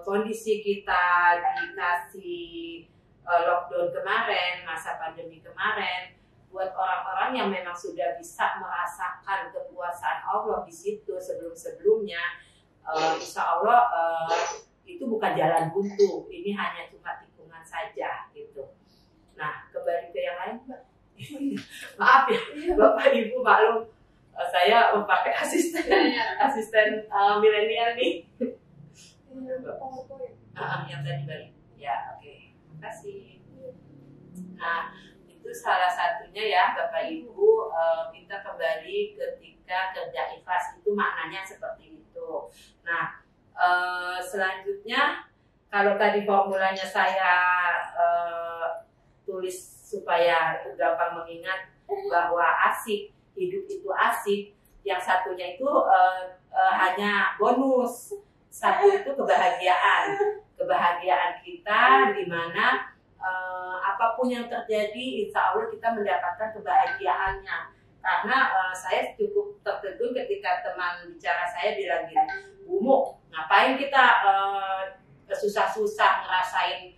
kondisi kita dikasih lockdown kemarin, masa pandemi kemarin, buat orang-orang yang memang sudah bisa merasakan kekuasaan Allah di situ sebelum-sebelumnya, insya Allah itu bukan jalan buntu, ini hanya cuma tikungan saja, gitu. Nah, kembali ke yang lain, Mbak. Maaf ya, Bapak Ibu maklum, saya memakai asisten milenial nih. Yang tadi balik. Ya, oke. Terima kasih. Nah, itu salah satunya ya Bapak Ibu, kita kembali ketika kerja ikhlas, itu maknanya seperti itu. Nah, selanjutnya kalau tadi formulanya saya tulis supaya gampang mengingat bahwa asik, hidup itu asik, yang satunya itu hanya bonus, satu itu kebahagiaan kita, di mana apapun yang terjadi, insya Allah kita mendapatkan kebahagiaannya. Karena saya cukup tertegun ketika teman bicara saya bilang gini, "Bumu, ngapain kita susah-susah ngerasain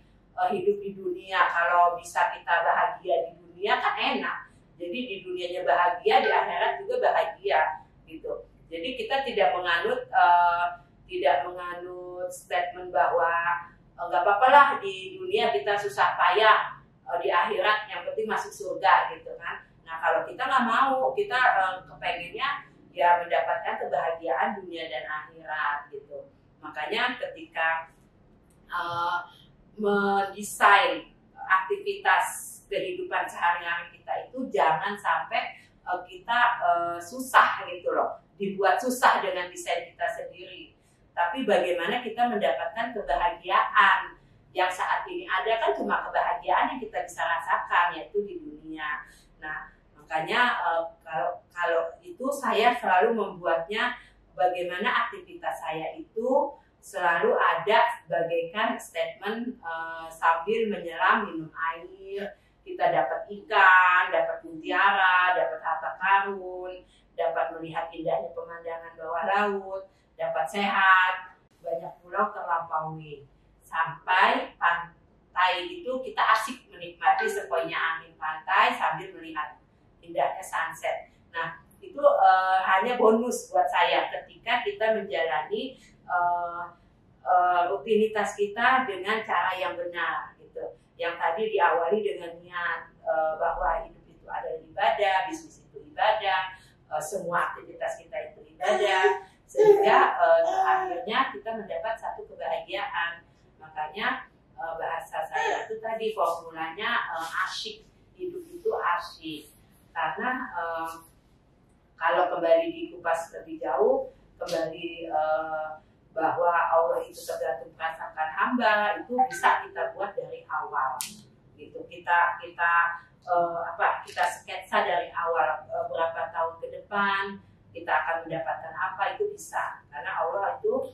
hidup di dunia, kalau bisa kita bahagia di dunia kan enak. Jadi di dunianya bahagia, di akhirat juga bahagia gitu." Jadi kita tidak menganut statement bahwa nggak apa-apa lah di dunia kita susah payah, di akhirat yang penting masuk surga gitu kan. Nah kalau kita nggak mau, kita kepengennya ya mendapatkan kebahagiaan dunia dan akhirat gitu. Makanya ketika mendesain aktivitas kehidupan sehari-hari kita itu jangan sampai kita susah gitu loh, dibuat susah dengan desain kita sendiri. Tapi bagaimana kita mendapatkan kebahagiaan yang saat ini ada, kan cuma kebahagiaan yang kita bisa rasakan yaitu di dunia. Nah makanya kalau itu saya selalu membuatnya bagaimana aktivitas saya itu selalu ada bagaikan statement sambil menyelam minum air, kita dapat ikan, dapat mutiara, dapat harta karun, dapat melihat indahnya pemandangan bawah laut, dapat sehat, banyak pulau terlampaui, sampai pantai itu kita asik menikmati sepoinya angin pantai sambil melihat indahnya sunset. Nah itu hanya bonus buat saya ketika kita menjalani rutinitas kita dengan cara yang benar gitu. Yang tadi diawali dengan niat bahwa hidup itu adalah ibadah, bisnis itu ibadah, semua aktivitas kita itu ibadah, sehingga akhirnya kita mendapat satu kebahagiaan. Makanya bahasa saya itu tadi formulanya asyik, hidup itu asyik. Karena kalau kembali dikupas lebih jauh, kembali bahwa Allah itu tergantung perasaan hamba, itu bisa kita buat dari awal gitu. Kita sketsa dari awal berapa tahun ke depan kita akan mendapatkan apa, itu bisa, karena Allah itu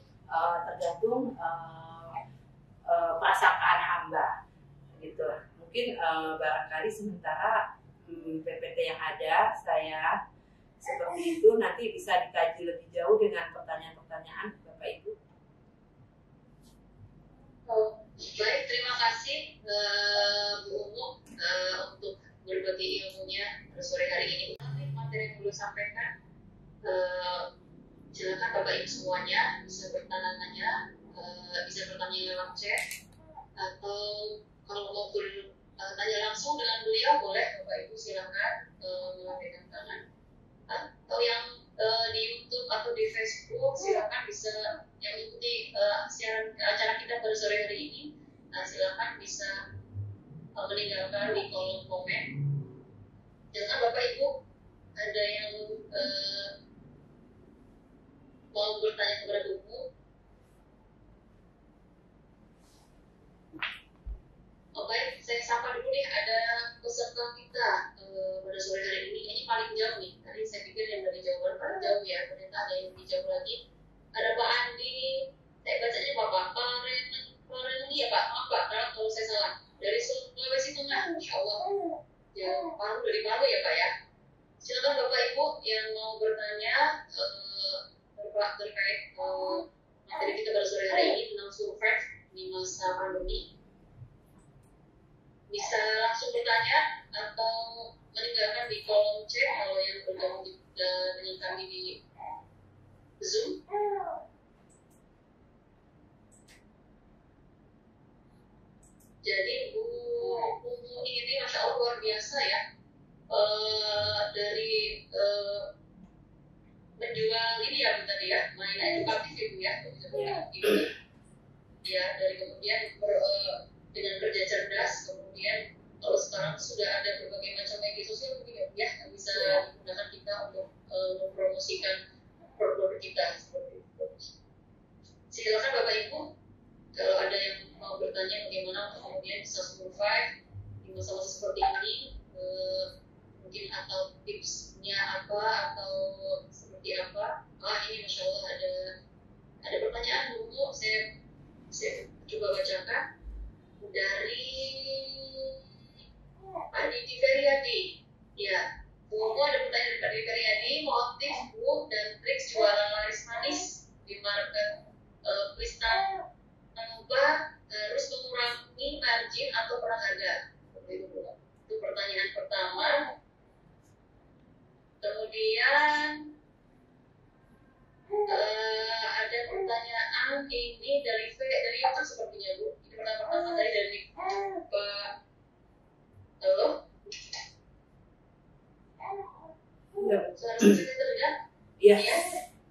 tergantung perasaan hamba gitu. Mungkin barangkali sementara PPT yang ada saya seperti itu, nanti bisa dikaji lebih jauh dengan pertanyaan-pertanyaan Bapak Ibu. Baik, terima kasih Bu Umu untuk berbagi ilmunya pada sore hari ini. Materi yang belum sampaikan, silakan Bapak Ibu semuanya bisa bertanya, bisa bertanya lewat chat, atau kalau mau bertanya langsung dengan beliau boleh Bapak Ibu silakan mengangkat tangan, atau yang di YouTube atau di Facebook silakan bisa yang mengikuti siaran acara kita pada sore hari ini, silakan bisa meninggalkan di kolom komen. Jangan Bapak Ibu ada yang mau bertanya kepada Buku. Baik, saya sapa dulu nih, ada peserta kita pada sore hari ini. Ini paling jauh nih. Tadi saya pikir yang dari Jawa Barat paling jauh ya. Ternyata ada yang lebih jauh lagi. Ada Pak Andi. Saya bacanya Pak Parendi ya Pak. Maaf Pak, kalau saya salah. Dari Sulawesi Tengah, Insya Allah. Ya, Palu dari Palu ya Pak ya. Silakan Bapak Ibu yang mau bertanya terkait materi kita pada sore hari ini tentang survive di masa pandemi. Bisa langsung bertanya atau meninggalkan di kolom chat kalau yang bergabung dengan kami di Zoom. Jadi Bu ini Masya Allah luar biasa ya, dari menjual ini ya Bu tadi ya, main edukatif ya Bu ya, ya dari kemudian dengan kerja cerdas, kemudian kalau sekarang sudah ada berbagai macam media sosial mungkin ya yang bisa bertanya bagaimana untuk kemudian bisa survive di masa-masa seperti ini, mungkin atau tipsnya apa atau seperti apa. Ini Masya Allah ada pertanyaan dulu, saya coba bacakan dari Pak Didi Feryadi. Ya, Bu, ada pertanyaan dari Pak Didi Feryadi, motif Bu dan trik jualan laris manis di market Kristal tanpa harus mengurangi margin atau perang harga. Itu pertanyaan pertama. Kemudian ada pertanyaan ini dari YouTube sepertinya Bu. Ini pertama tadi dari Pak. Halo. Suara saya terdengar? Iya.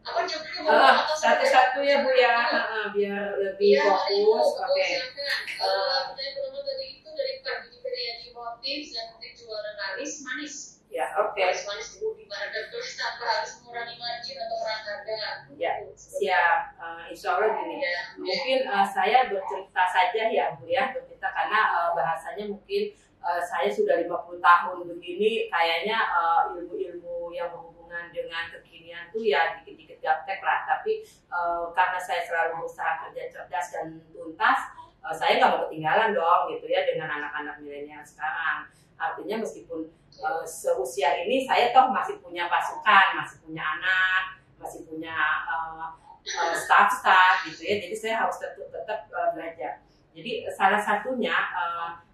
Apa jawabnya Bu? Satu-satu ya Bu ya, biar lebih fokus. Oke. Pertanyaan pertama tadi itu dari Pak Didi Feryadi, motif dan trik jualan laris manis. Ya, oke. Laris manis Bu di market terus tanpa harus mengurangi margin atau perang harga. Ya, siap. Insya Allah gini. Mungkin saya bercerita saja ya Bu ya, bercerita karena bahasanya mungkin saya sudah 50 tahun begini, kayaknya ilmu-ilmu yang berhubungan dengan kekinian tuh ya dikit-dikit gaptek lah. Tapi karena saya selalu berusaha kerja cerdas dan tuntas, saya nggak mau ketinggalan dong gitu ya dengan anak-anak milenial sekarang. Artinya meskipun seusia ini saya toh masih punya pasukan, masih punya anak, masih punya staff gitu ya. Jadi saya harus tetap belajar. Jadi salah satunya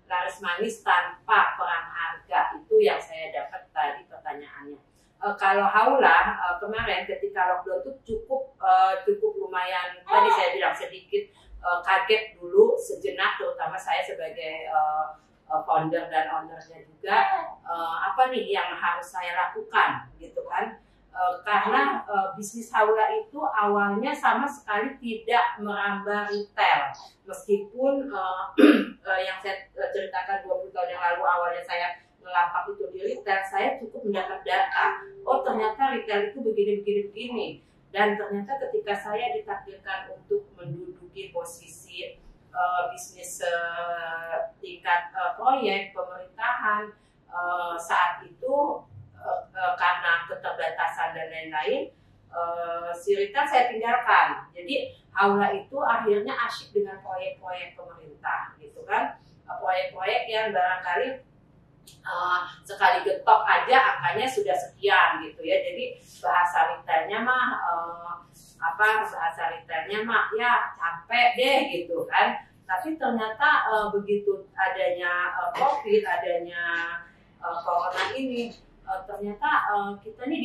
laris manis tanpa perang harga itu yang saya dapat tadi pertanyaannya. Kalau Haula kemarin ketika lockdown itu cukup lumayan, tadi saya bilang sedikit kaget dulu sejenak, terutama saya sebagai founder dan ownernya juga, apa nih yang harus saya lakukan gitu kan. Karena bisnis Haula itu awalnya sama sekali tidak merambah retail, meskipun yang saya ceritakan 20 tahun yang lalu awalnya saya melapak itu di retail, saya cukup mendapat data, oh ternyata retail itu begini, dan ternyata ketika saya ditakdirkan untuk menduduki posisi bisnis tingkat proyek pemerintahan saat itu, karena keterbatasan dan lain-lain, si retail saya tinggalkan. Jadi Haula itu akhirnya asyik dengan proyek-proyek pemerintah gitu kan, proyek-proyek yang barangkali sekali getok aja angkanya sudah sekian gitu ya. Jadi bahasa retailnya mah ya capek deh gitu kan. Tapi ternyata begitu adanya COVID, adanya corona ini, ternyata kita nih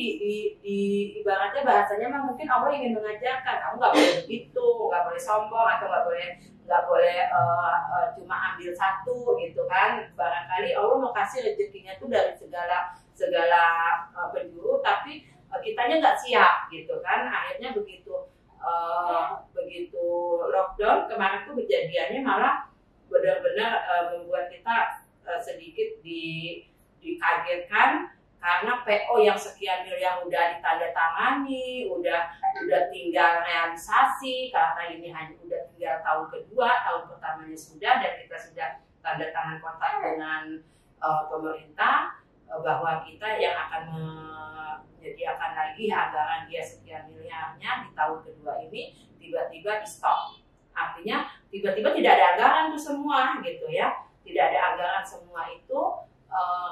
di ibaratnya bahasanya mah mungkin Allah ingin mengajarkan kamu nggak boleh begitu, nggak boleh sombong atau nggak boleh cuma ambil satu gitu kan. Barangkali Allah mau kasih rezekinya tuh dari segala penjuru, tapi kitanya nggak siap gitu kan. Akhirnya begitu lockdown kemarin tuh kejadiannya malah benar-benar membuat kita sedikit dikagetkan. Karena PO yang sekian miliar udah ditandatangani, udah tinggal realisasi, karena ini hanya udah tinggal tahun kedua, tahun pertamanya sudah, dan kita sudah tanda tangan kontrak dengan pemerintah bahwa kita yang akan menyediakan lagi anggaran dia sekian miliarnya di tahun kedua ini tiba-tiba di stop. Artinya tiba-tiba tidak ada anggaran tuh semua gitu ya, tidak ada anggaran semua itu.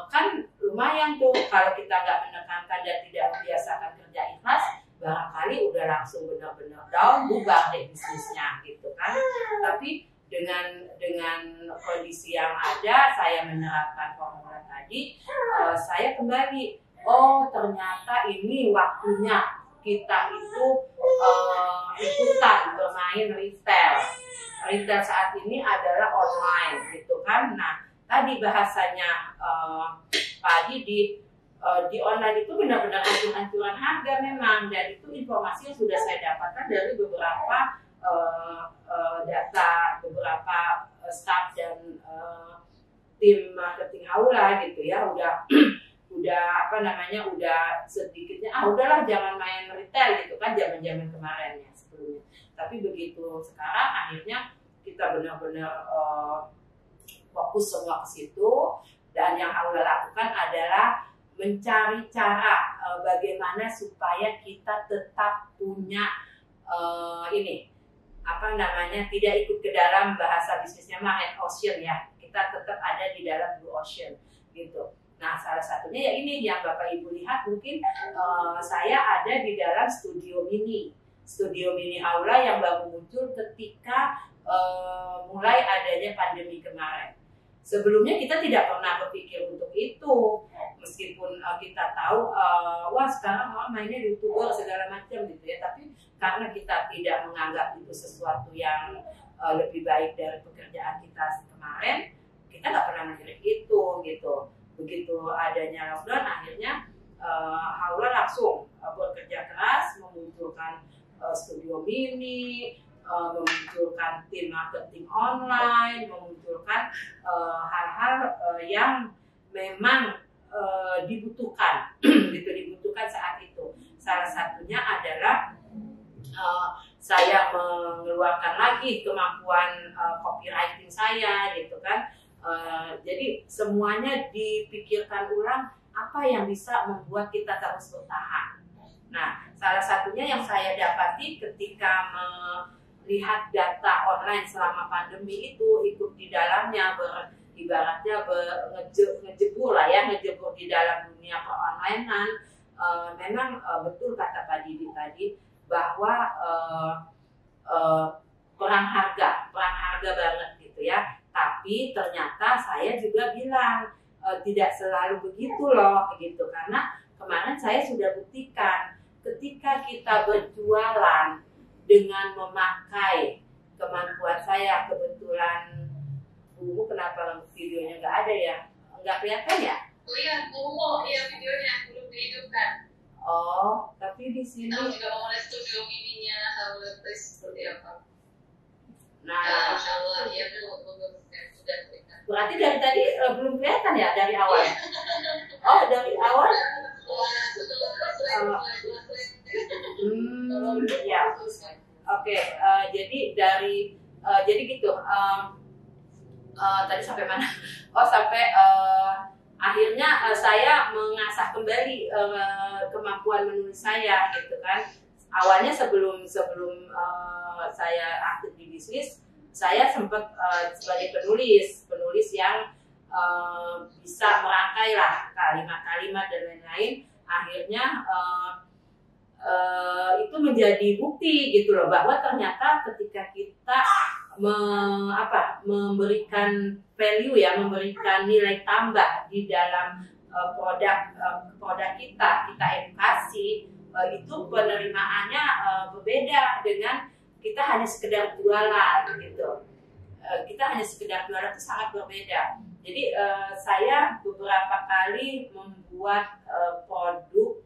Kan lumayan tuh kalau kita nggak menekankan dan tidak membiasakan kerja ikhlas, barangkali udah langsung benar-benar down, bubar deh bisnisnya gitu kan. Tapi dengan kondisi yang ada, saya menerapkan formula tadi, saya kembali, oh ternyata ini waktunya kita itu ikutan bermain retail. Retail saat ini adalah online gitu kan. Nah, tadi bahasanya Pak Didi, di online itu benar-benar ancur-ancuran harga memang, dan itu informasi yang sudah saya dapatkan dari beberapa data beberapa staff dan tim marketing Haula gitu ya, udah sedikitnya udahlah jangan main retail gitu kan, zaman kemarin ya sebelumnya. Tapi begitu sekarang akhirnya kita benar-benar fokus semua ke situ. Dan yang Aula lakukan adalah mencari cara bagaimana supaya kita tetap punya tidak ikut ke dalam bahasa bisnisnya red ocean ya. Kita tetap ada di dalam blue ocean gitu. Nah, salah satunya ya ini yang Bapak Ibu lihat mungkin saya ada di dalam studio mini Aula yang baru muncul ketika mulai adanya pandemi kemarin. Sebelumnya kita tidak pernah berpikir untuk itu, meskipun kita tahu wah sekarang orang mainnya di YouTuber segala macam gitu ya, tapi karena kita tidak menganggap itu sesuatu yang lebih baik dari pekerjaan kita kemarin, kita nggak pernah mikir itu gitu. Begitu adanya lockdown, akhirnya Aula langsung bekerja keras memunculkan studio mini, memunculkan tim marketing online, memunculkan hal-hal yang memang dibutuhkan gitu, dibutuhkan saat itu. Salah satunya adalah saya mengeluarkan lagi kemampuan copywriting saya gitu kan. Jadi semuanya dipikirkan ulang apa yang bisa membuat kita terus bertahan. Nah, salah satunya yang saya dapati ketika melihat data online selama pandemi itu, ikut di dalamnya, ibaratnya ngejebur di dalam dunia per-onlinean. Memang betul kata Pak Didi tadi bahwa perang harga banget gitu ya. Tapi ternyata saya juga bilang tidak selalu begitu loh gitu, karena kemarin saya sudah buktikan ketika kita berjualan dengan memakai kemampuan saya. Kebetulan Bu kenapa videonya nggak ada ya? Nggak kelihatan ya? Oh iya, iya videonya belum dihidupkan. Oh, tapi di sini. Aku juga mau lihat studio mininya Aula seperti apa. Nah, Masya Allah, ya sudah kelihatan. Berarti dari tadi belum kelihatan ya dari awal? Oh, dari awal? Ya. Oke, jadi gitu. Tadi sampai mana? Oh, sampai akhirnya saya mengasah kembali kemampuan menulis saya gitu kan. Awalnya sebelum saya aktif di bisnis, saya sempat sebagai penulis yang bisa merangkai lah kalimat-kalimat dan lain-lain. Akhirnya itu menjadi bukti gitu loh, bahwa ternyata ketika kita memberikan value ya, memberikan nilai tambah di dalam produk kita edukasi, itu penerimaannya berbeda dengan kita hanya sekedar jualan gitu. Kita hanya sekedar jualan itu sangat berbeda. Jadi saya beberapa kali membuat produk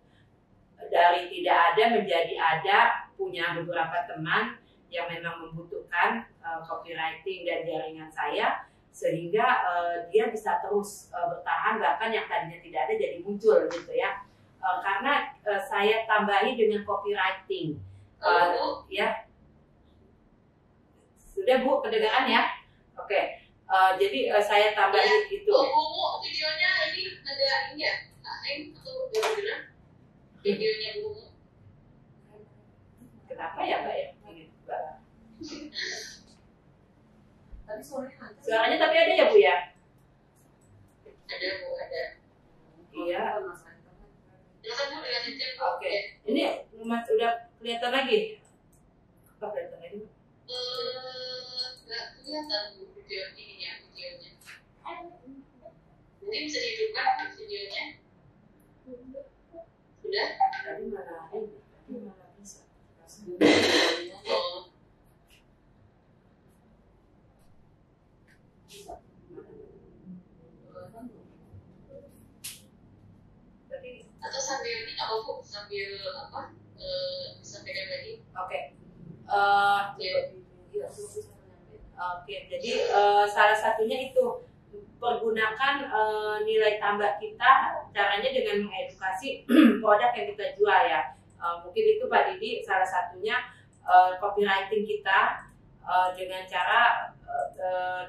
dari tidak ada menjadi ada, punya beberapa teman yang memang membutuhkan copywriting dan jaringan saya, sehingga dia bisa terus bertahan, bahkan yang tadinya tidak ada jadi muncul gitu ya. Karena saya tambahi dengan copywriting. Ya. Sudah Bu, kedengaran ya? Oke. Jadi saya tambahi gitu. Bu, videonya ini ada ini ya? Atau bagaimana? Videonya Bu. Kenapa ya Mbak ya? Ini Mbak. Tapi Suaranya tapi ada ya Bu ya? Ada Bu, ada. Iya. Silakan Bu, dilanjutkan. Oke. Ini Mas udah kelihatan lagi? Apa kelihatan lagi? Nggak kelihatan Bu videonya. Mungkin bisa dihidupkan videonya. Sudah? Tadi malah bisa. Oh. Atau sambil ini apa Bu? Sambil apa? Disampaikan lagi. Oke. Oke, jadi salah satunya itu pergunakan nilai tambah kita, caranya dengan mengedukasi produk yang kita jual ya. Mungkin itu Pak Didi salah satunya copywriting kita dengan cara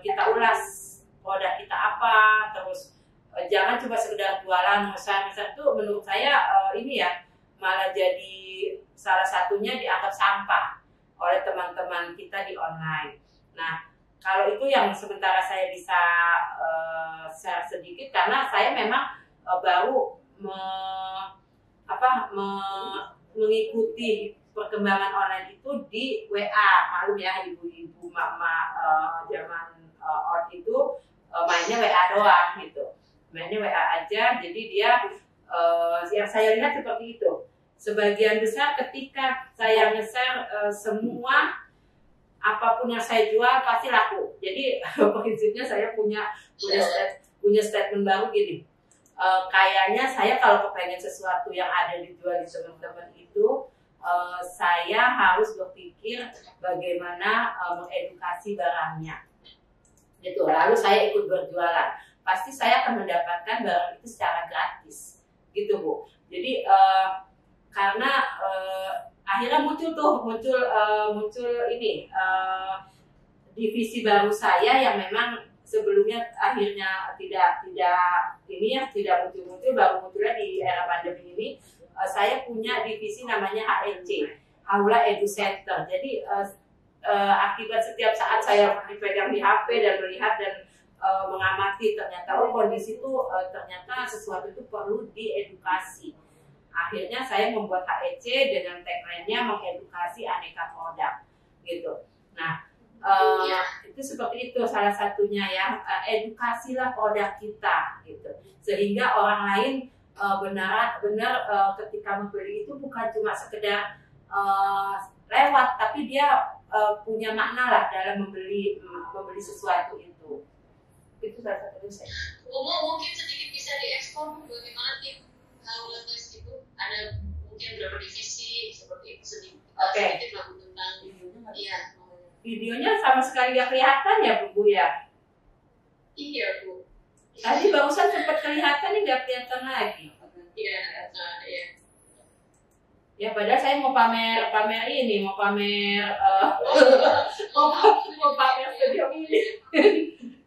kita ulas produk kita apa, terus jangan cuma sekedar jualan ngeser itu menurut saya ini ya malah jadi salah satunya dianggap sampah oleh teman-teman kita di online. Nah, kalau itu yang sementara saya bisa share sedikit karena saya memang baru mengikuti perkembangan online itu di WA. Malum ya ibu-ibu mama zaman ort itu mainnya WA doang gitu. Mainnya WA aja, jadi dia yang saya lihat seperti itu. Sebagian besar ketika saya nge-share semua apapun yang saya jual pasti laku. Jadi prinsipnya saya punya statement baru gini. Kayaknya saya kalau kepengen sesuatu yang ada dijual di teman-teman itu, saya harus berpikir bagaimana mengedukasi barangnya. Gitu. Lalu saya ikut berjualan. Pasti saya akan mendapatkan barang itu secara gratis, gitu Bu. Jadi karena akhirnya muncul ini divisi baru saya yang memang sebelumnya akhirnya tidak muncul, baru munculnya di era pandemi ini. Saya punya divisi namanya HEC, Aula Edu Center. Jadi akibat setiap saat saya dipegang di HP dan melihat dan mengamati ternyata kondisi itu ternyata sesuatu itu perlu diedukasi. Akhirnya saya membuat HEC dengan tagline-nya mengedukasi aneka produk gitu. Nah, itu seperti itu salah satunya ya, edukasilah produk kita gitu. Sehingga orang lain benar ketika membeli itu bukan cuma sekedar lewat, tapi dia punya makna lah dalam membeli sesuatu itu. Itu salah satu saya. Mungkin sedikit bisa diekspor bagaimana tim Aula Toys itu ada mungkin berapa divisi seperti itu sedikit lah tentang iya. Videonya sama sekali nggak kelihatan ya Bu ya? Iya Bu. Tadi barusan sempat kelihatan nih nggak kelihatan lagi. Iya. Ya padahal saya mau pamer ini, mau pamer studio ini.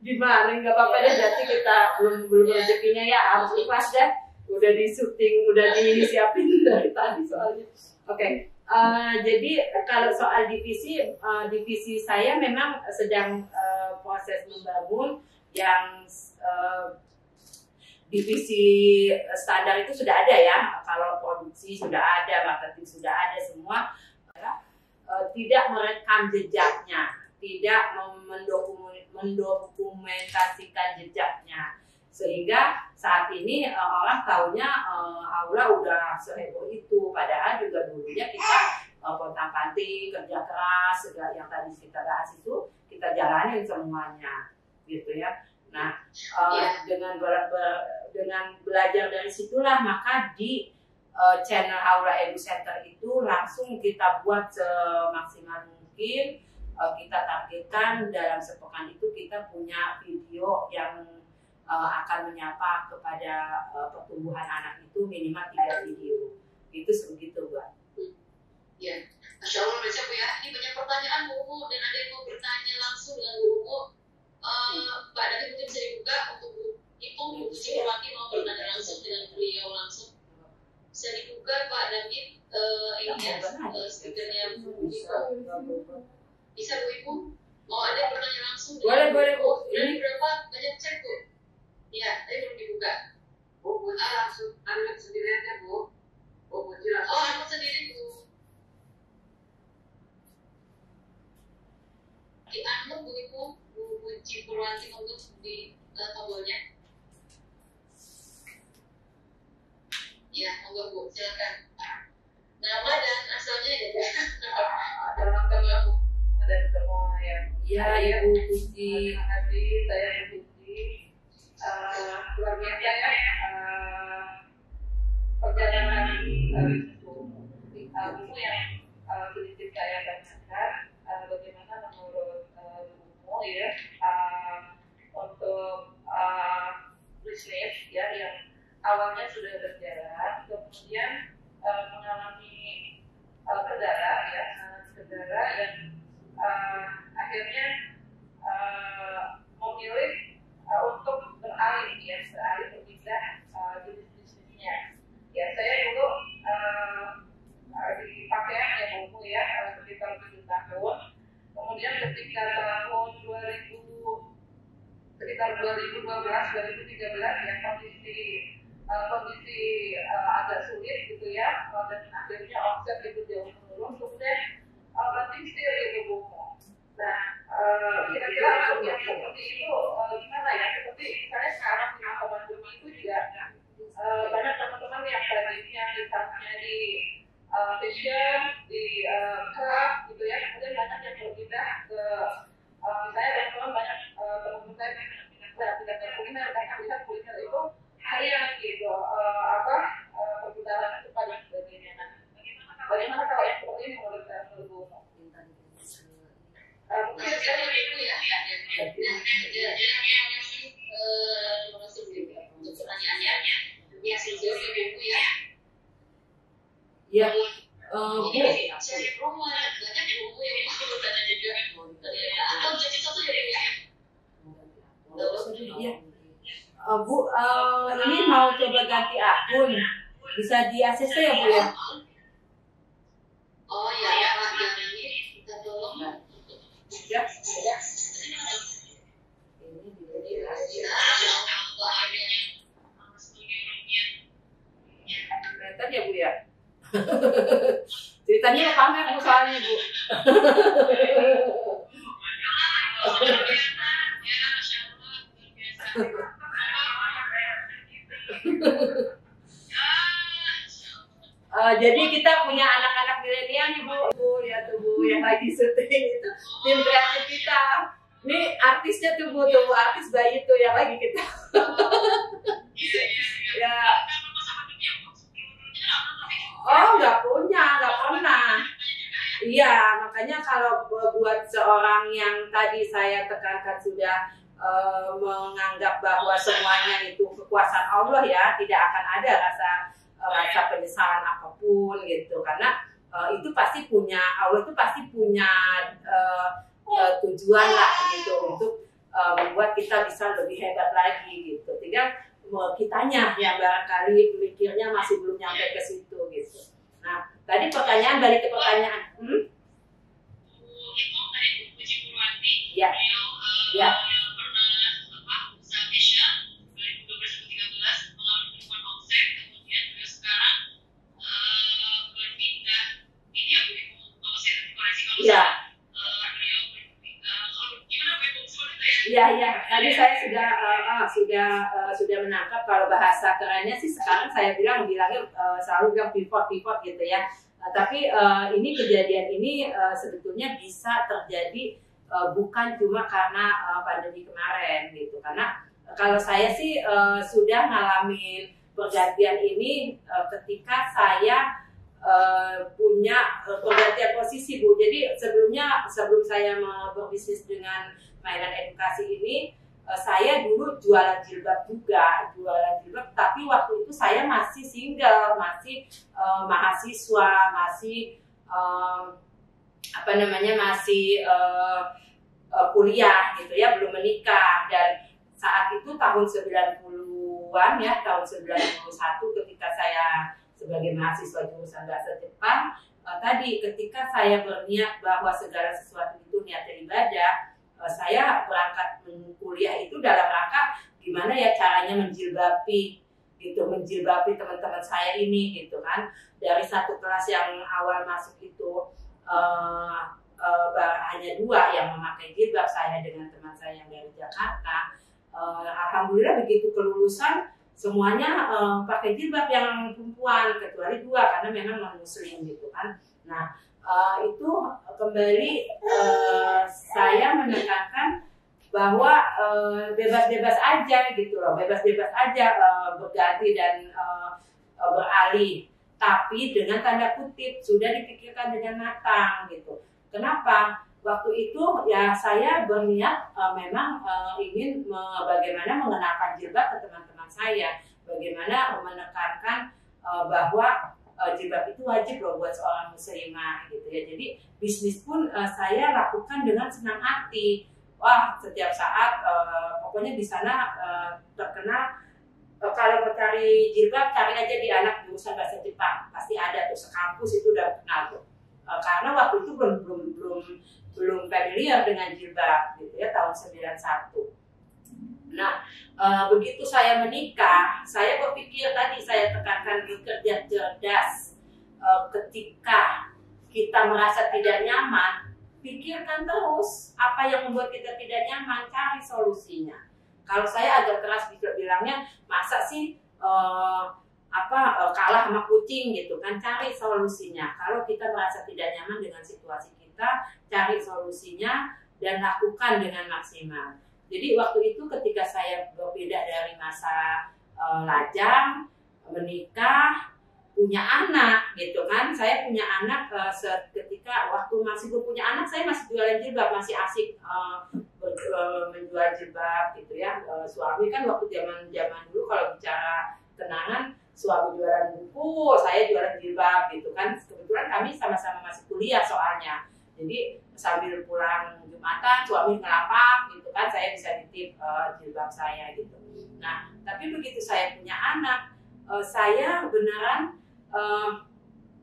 Gimana nggak apa-apa deh, berarti kita belum rezekinya ya, harus ikhlas deh. Udah di syuting, udah disiapin dari tadi soalnya. Oke. Jadi kalau soal divisi saya memang sedang proses membangun yang divisi standar itu sudah ada ya. Kalau produksi sudah ada, marketing sudah ada semua. Tidak merekam jejaknya, tidak mendokumentasikan jejaknya, sehingga saat ini orang taunya Aula udah seheboh itu, padahal juga dulunya kita pontang-panting, kerja keras, segala yang tadi kita bahas itu kita jalanin semuanya, gitu ya. Nah, dengan belajar dari situlah maka di channel Aula Edu Center itu langsung kita buat semaksimal mungkin. Kita targetkan dalam sepekan itu kita punya video yang akan menyapa kepada pertumbuhan anak itu minimal 3 video. Itu sebegitu Bu. Ya, Masya Allah Bu ya. Ini banyak pertanyaan Bu, dan ada yang mau bertanya langsung dengan Bu. Mbak nanti mungkin bisa dibuka untuk Bu Cikurwati mau bertanya langsung dengan beliau langsung. Bisa dibuka Pak David ini ya, speakernya Bu Ibu. Bisa Bu Ibu? Mau ada yang bertanya langsung? Boleh Bu. Ini berapa banyak cek Bu? Iya, tadi belum dibuka. Bu langsung unmute sendiri aja Bu. Bu langsung. Unmute sendiri Bu. Di unmute Bu Ibu, Bu Cikurwati untuk di tombolnya. Ya, monggo Bu, silakan. Nama dan asalnya ya Bu. Teman-teman Bu. Dan semua yang Ibu Puji. Terima kasih, saya Puji. Luar biasa ya perjalanan buku yang sedikit saya bacakan bagaimana menurut buku ya untuk bisnis ya yang awalnya sudah berjalan kemudian mengalami kendala dan sekitar 2012-2013 ya, kondisi agak sulit gitu ya, dan akhirnya omset itu jauh menurun, kemudian banting setir gitu Bu. Nah, kira-kira untuk yang seperti itu gimana ya? Seperti misalnya sekarang di masa pandemi itu juga banyak teman-teman yang tadinya misalnya di fashion, di craft gitu ya, kemudian banyak yang berpindah ke misalnya teman-teman banyak teman-teman saya tidak ke kuliner karena melihat kuliner itu harian gitu, perputaran cepat dan sebagainya. Nah, bagaimana kalau yang seperti ini menurut saya menurut mungkin saya ibu ya. Terima kasih untuk pertanyaannya. Ya, sejauh ibu ya. Ya, Cari promo banyak ibu yang mau bertanya juga. Atau jadi satu ya Bu ya. ya. Bu, ini mau coba ganti akun, bisa di ACC ya Bu ya? Oh ya, Pak, yang ini kita tolong. Ya. Kelihatan ya Bu ya? Ceritanya pamer Bu soalnya Bu. Jadi kita punya anak-anak milenial nih Bu, ya tuh Bu yang lagi syuting itu tim kreatif kita. Ini artisnya tuh Bu, tuh artis bayi tuh yang lagi kita. Ya. Oh, nggak pernah. Iya, makanya kalau buat seorang yang tadi saya tekankan sudah menganggap bahwa semuanya itu kekuasaan Allah ya, tidak akan ada rasa penyesalan apapun gitu, karena itu pasti punya Allah itu pasti punya tujuan lah gitu untuk membuat kita bisa lebih hebat lagi gitu. Tinggal kitanya yang barangkali mikirnya masih belum nyampe ke situ gitu. Nah, tadi pertanyaan balik ke pertanyaan. Ya. Ya. Ya. Ya. Tadi saya sudah menangkap kalau bahasa kerennya sih sekarang saya bilangnya selalu bilang pivot gitu ya. Tapi ini kejadian ini sebetulnya bisa terjadi bukan cuma karena pandemi kemarin gitu. Karena kalau saya sih sudah ngalamin pergantian ini ketika saya punya pergantian posisi Bu. Jadi sebelum saya berbisnis dengan mainan edukasi ini, saya dulu jualan jilbab, tapi waktu itu saya masih single, masih mahasiswa, masih kuliah gitu ya, belum menikah. Dan saat itu tahun 90-an ya, tahun 91 ketika saya sebagai mahasiswa jurusan bahasa Jepang, tadi ketika saya berniat bahwa segala sesuatu itu niatnya ibadah, saya berangkat kuliah itu dalam rangka gimana ya caranya menjilbabi teman-teman saya ini gitu kan. Dari satu kelas yang awal masuk itu hanya 2 yang memakai jilbab, saya dengan teman saya yang dari Jakarta. Alhamdulillah begitu kelulusan semuanya pakai jilbab yang perempuan, kecuali 2 karena memang non muslim gitu kan. Nah itu kembali saya menekankan bahwa bebas-bebas aja gitu loh, bebas-bebas aja berganti dan beralih, tapi dengan tanda kutip sudah dipikirkan dengan matang gitu. Kenapa? Waktu itu ya saya berniat memang ingin bagaimana mengenalkan jilbab ke teman-teman saya, bagaimana menekankan bahwa jilbab itu wajib loh buat seorang muslimah gitu ya. Jadi bisnis pun saya lakukan dengan senang hati. Wah, setiap saat pokoknya di sana terkenal. Kalau mau cari jilbab, cari aja di anak jurusan bahasa Jepang, pasti ada tuh, sekampus itu udah kenal tuh. Karena waktu itu belum familiar dengan jilbab gitu ya, tahun 91. Nah, begitu saya menikah, saya berpikir tadi saya tekankan bekerja cerdas. Ketika kita merasa tidak nyaman, pikirkan terus apa yang membuat kita tidak nyaman, cari solusinya. Kalau saya agak keras bilangnya, masa sih kalah sama kucing gitu kan, cari solusinya. Kalau kita merasa tidak nyaman dengan situasi kita, cari solusinya dan lakukan dengan maksimal. Jadi waktu itu ketika saya berpindah dari masa lajang, menikah, punya anak gitu kan, saya punya anak ketika waktu masih punya anak saya masih jualan jilbab, masih asik menjual jilbab gitu ya. Suami kan waktu zaman dulu kalau bicara kenangan, suami jualan buku, saya jualan jilbab gitu kan. Kebetulan kami sama-sama masih kuliah soalnya, jadi sambil pulang Jumatan suami ngelapak gitu kan, saya bisa nitip jilbab saya gitu. Nah, tapi begitu saya punya anak, saya beneran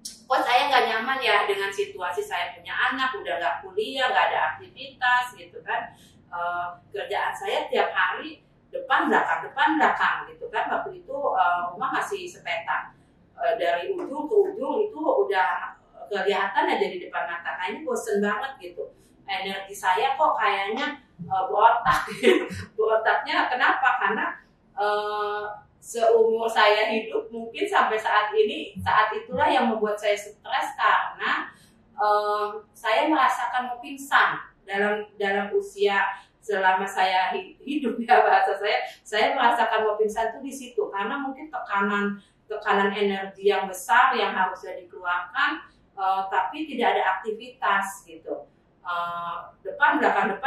kok saya nggak nyaman ya dengan situasi saya punya anak, udah nggak kuliah, nggak ada aktivitas gitu kan. Kerjaan saya tiap hari depan belakang gitu kan. Waktu itu rumah masih sepetak, dari ujung ke ujung itu udah kelihatan aja di depan mata, kayaknya bosen banget gitu. Energi saya kok kayaknya berotak. Berotaknya kenapa? Karena seumur saya hidup mungkin sampai saat itulah yang membuat saya stres, karena saya merasakan mau pingsan dalam usia selama saya hidup ya, bahasa saya merasakan mau pingsan tuh di situ, karena mungkin tekanan energi yang besar yang harusnya dikeluarkan, tapi tidak ada aktivitas gitu. Depan belakang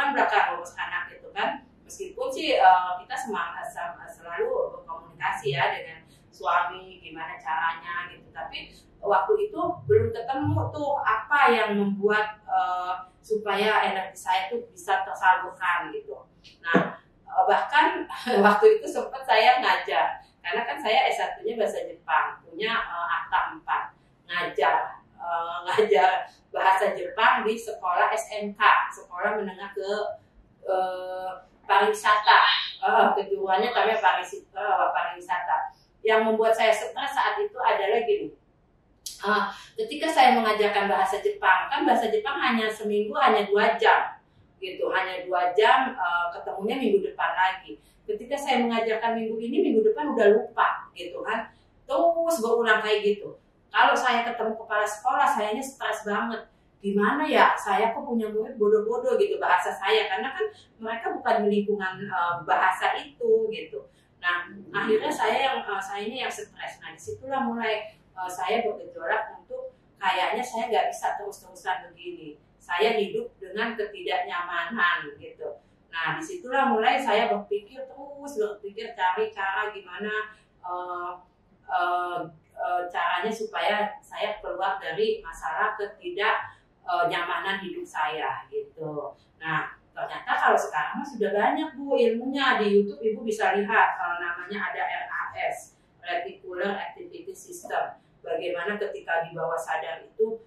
ngurus anak gitu kan. Meskipun sih kita selalu berkomunikasi ya dengan suami gimana caranya gitu, tapi waktu itu belum ketemu tuh apa yang membuat supaya energi saya tuh bisa tersalurkan gitu. Nah, bahkan waktu itu sempat saya ngajar, karena kan saya S1-nya bahasa Jepang, punya akta 4, ngajar bahasa Jepang di sekolah SMK, sekolah menengah ke pariwisata, kejuruannya kami pariwisata. Yang membuat saya stres saat itu adalah gini, ketika saya mengajarkan bahasa Jepang, kan bahasa Jepang hanya seminggu hanya 2 jam gitu, hanya 2 jam, ketemunya minggu depan lagi. Ketika saya mengajarkan minggu ini, minggu depan udah lupa gitu kan, terus berulang kayak gitu. Kalau saya ketemu kepala sekolah, sayanya stres banget. Gimana ya, saya kok punya murid bodoh-bodoh gitu bahasa saya, karena kan mereka bukan di lingkungan bahasa itu gitu. Nah, akhirnya sayanya yang stres. Nah, disitulah mulai saya bergejolak untuk kayaknya saya nggak bisa terus-terusan begini. Saya hidup dengan ketidaknyamanan gitu. Nah, disitulah mulai saya berpikir cari cara gimana caranya supaya saya keluar dari masalah nyamanan hidup saya gitu. Nah, ternyata kalau sekarang sudah banyak Bu ilmunya, di YouTube Ibu bisa lihat, namanya ada RAS, Reticular Activity System. Bagaimana ketika di bawah sadar itu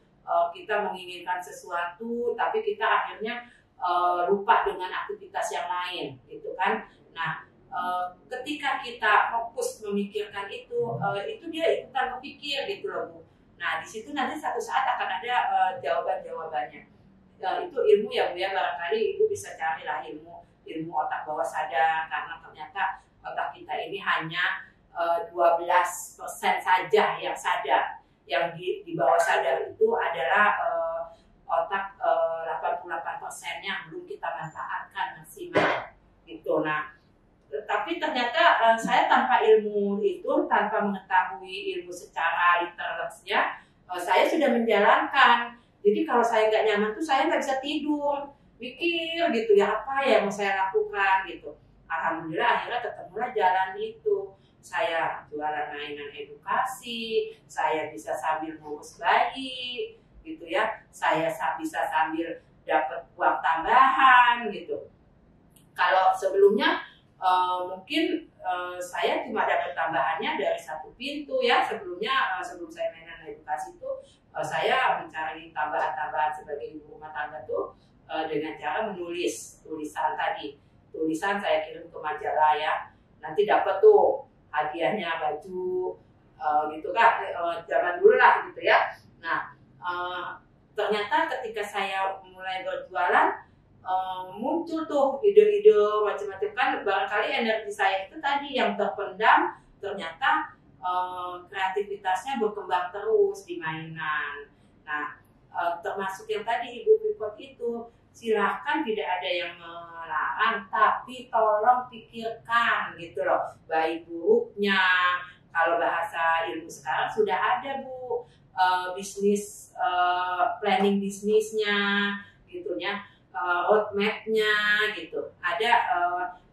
kita menginginkan sesuatu, tapi kita akhirnya lupa dengan aktivitas yang lain, gitu kan? Nah, ketika kita fokus memikirkan itu dia ikutan berpikir gitu loh Bu. Nah, di situ nanti satu saat akan ada jawaban-jawabannya. Itu ilmu ya Bu ya, barangkali Ibu bisa carilah ilmu otak bawah sadar, karena ternyata otak kita ini hanya 12% saja yang sadar. Yang di bawah sadar itu adalah otak 88%-nya belum kita manfaatkan maksimal gitu. Nah, tapi ternyata saya tanpa ilmu itu, tanpa mengetahui ilmu secara literalnya, saya sudah menjalankan. Jadi kalau saya nggak nyaman tuh saya nggak bisa tidur, mikir gitu ya, apa yang mau saya lakukan gitu. Alhamdulillah akhirnya ketemulah jalan itu. Saya jualan mainan edukasi, saya bisa sambil ngurus bayi gitu ya, saya bisa sambil dapat uang tambahan gitu. Kalau sebelumnya mungkin saya cuma dapat tambahannya dari 1 pintu ya. Sebelum saya mainan edukasi itu saya mencari tambahan-tambahan sebagai ibu rumah tangga tuh dengan cara menulis tulisan tadi, tulisan saya kirim ke majalah ya. Nanti dapat tuh hadiahnya baju gitu kan, zaman dulu lah gitu ya. Nah ternyata ketika saya mulai berjualan muncul tuh ide-ide macam-macam kan, barangkali energi saya itu tadi yang terpendam ternyata kreativitasnya berkembang terus di mainan. Nah termasuk yang tadi Ibu Pipot itu, silahkan tidak ada yang melarang, tapi tolong pikirkan gitu loh baik buruknya. Kalau bahasa ilmu sekarang sudah ada Bu, bisnis planning bisnisnya gitu ya, roadmapnya gitu. Ada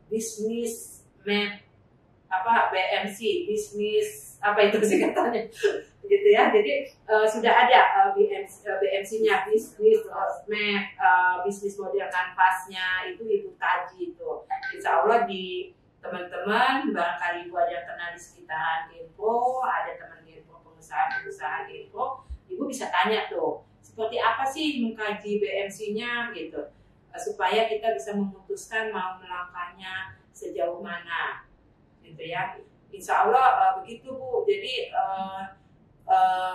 bisnis map apa BMC, bisnis apa itu singkatannya gitu ya. Jadi sudah ada BMC-nya, bisnis roadmap, bisnis model kanvasnya itu Ibu kaji itu. Insya Allah di teman-teman, barangkali Ibu ada yang kenal di sekitaran Genpo, ada teman Genpo, pengusaha Genpo, Ibu bisa tanya tuh, seperti apa sih mengkaji BMC-nya gitu, supaya kita bisa memutuskan mau melangkahnya sejauh mana, gitu ya. Insya Allah begitu Bu. Jadi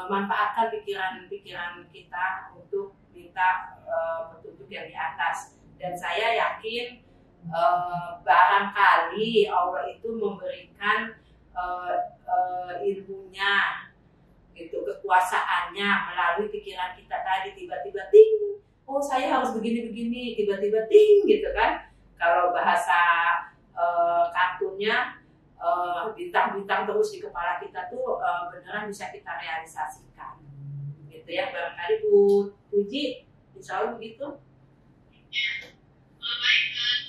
manfaatkan pikiran-pikiran kita untuk minta petunjuk yang di atas. Dan saya yakin barangkali Allah itu memberikan ilmunya gitu, kekuasaannya melalui pikiran kita tadi. Tiba-tiba ting, oh saya harus begini-begini, tiba-tiba ting gitu kan. Kalau bahasa kartunnya bintang-bintang terus di kepala kita tuh beneran bisa kita realisasikan gitu ya. Barangkali Bu Puji insya Allah begitu. Baik,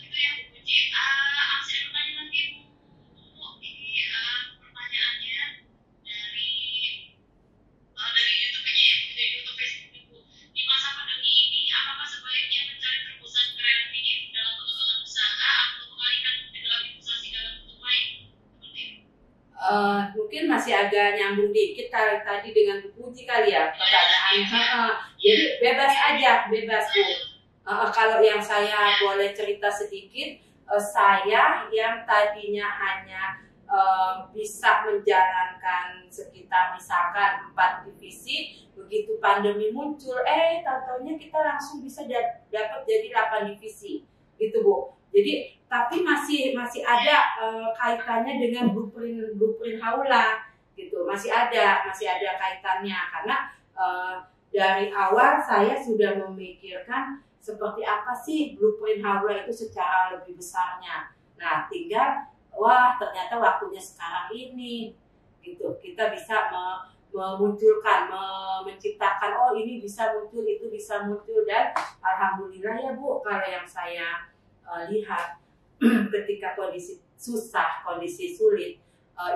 itu yang Bu Puji. Saya bertanya lagi Bu, ini pertanyaannya dari YouTube-nya ya, dari YouTube Facebook Bu. Di masa pandemi ini, apakah sebaiknya mencari terobosan kreatif dalam pengembangan usaha atau mengalihkan aktivitas dalam bentuk lain? Mungkin masih agak nyambung dikit tadi dengan Bu Puji kali ya pertanyaannya. Jadi bebas aja, bebas Bu. Kalau yang saya boleh cerita sedikit, saya yang tadinya hanya bisa menjalankan sekitar misalkan 4 divisi, begitu pandemi muncul, tahu-taunya kita langsung bisa dapat jadi 8 divisi, gitu Bu. Jadi tapi masih ada kaitannya dengan blueprint Haula, gitu. Masih ada kaitannya karena dari awal saya sudah memikirkan seperti apa sih blueprint Haula itu secara lebih besarnya. Nah, tinggal ternyata waktunya sekarang ini, gitu. Kita bisa memunculkan, menciptakan, ini bisa muncul, itu bisa muncul, dan alhamdulillah ya Bu, kalau yang saya lihat ketika kondisi susah, kondisi sulit,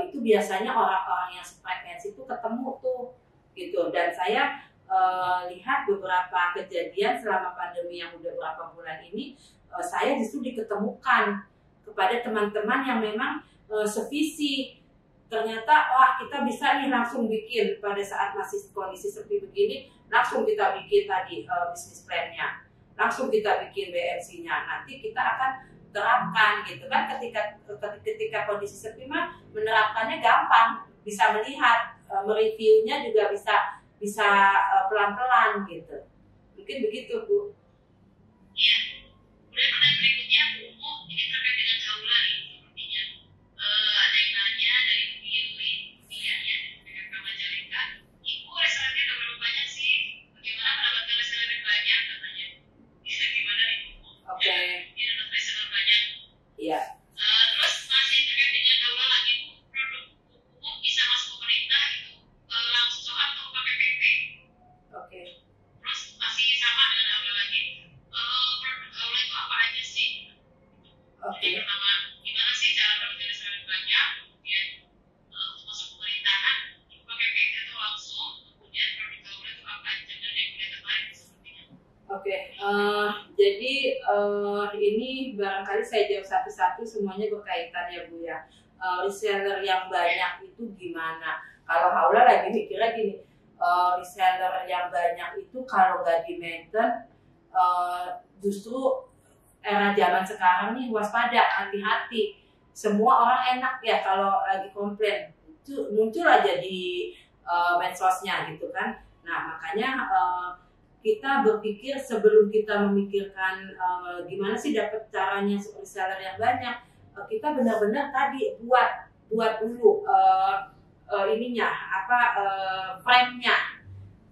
itu biasanya orang-orang yang sefrekuensi itu ketemu tuh, gitu. Dan saya lihat beberapa kejadian selama pandemi yang udah berapa bulan ini, saya justru diketemukan kepada teman-teman yang memang sevisi. Ternyata kita bisa nih langsung bikin pada saat masih kondisi seperti begini, langsung kita bikin tadi bisnis plan-nya, langsung kita bikin BMC-nya. Nanti kita akan terapkan gitu kan. Ketika kondisi sepi mah menerapkannya gampang, bisa melihat, mereviewnya juga bisa pelan-pelan gitu. Mungkin begitu Bu. Iya. Kemudian pertanyaan berikutnya Bu, ini terkait dengan Haula nih sepertinya. Ada yang nanya dari pilihannya PKK Majalengka. Ibu resellernya udah berapa banyak sih? Bagaimana mendapatkan reseller yang banyak katanya? Bisa gimana nih Bu? Oke. Biar dapat reseller banyak. Iya. Terus masih terkait dengan Haula lagi Bu, produk umum bisa masuk pemerintah itu langsung atau pakai PP? Oke. Terus masih sama dengan Haula lagi. Produk Haula itu apa aja sih? Oke. Jadi pertama, gimana sih cara mendapatkan reseller banyak? Kemudian untuk masuk pemerintahan, itu pakai PP atau langsung? Kemudian produk Haula itu apa aja dan yang tidak tertarik sepertinya? Oke, jadi ini barangkali saya jawab satu-satu, semuanya berkaitan ya Bu ya. Reseller yang banyak itu gimana? Kalau Haula lagi mikirnya gini, reseller yang banyak itu kalau nggak di maintain, justru era zaman sekarang nih waspada, hati-hati. Semua orang enak ya kalau lagi komplain, itu muncul aja di medsosnya gitu kan. Nah makanya kita berpikir sebelum kita memikirkan gimana sih dapat caranya seperti seller yang banyak, kita benar-benar tadi buat dulu ininya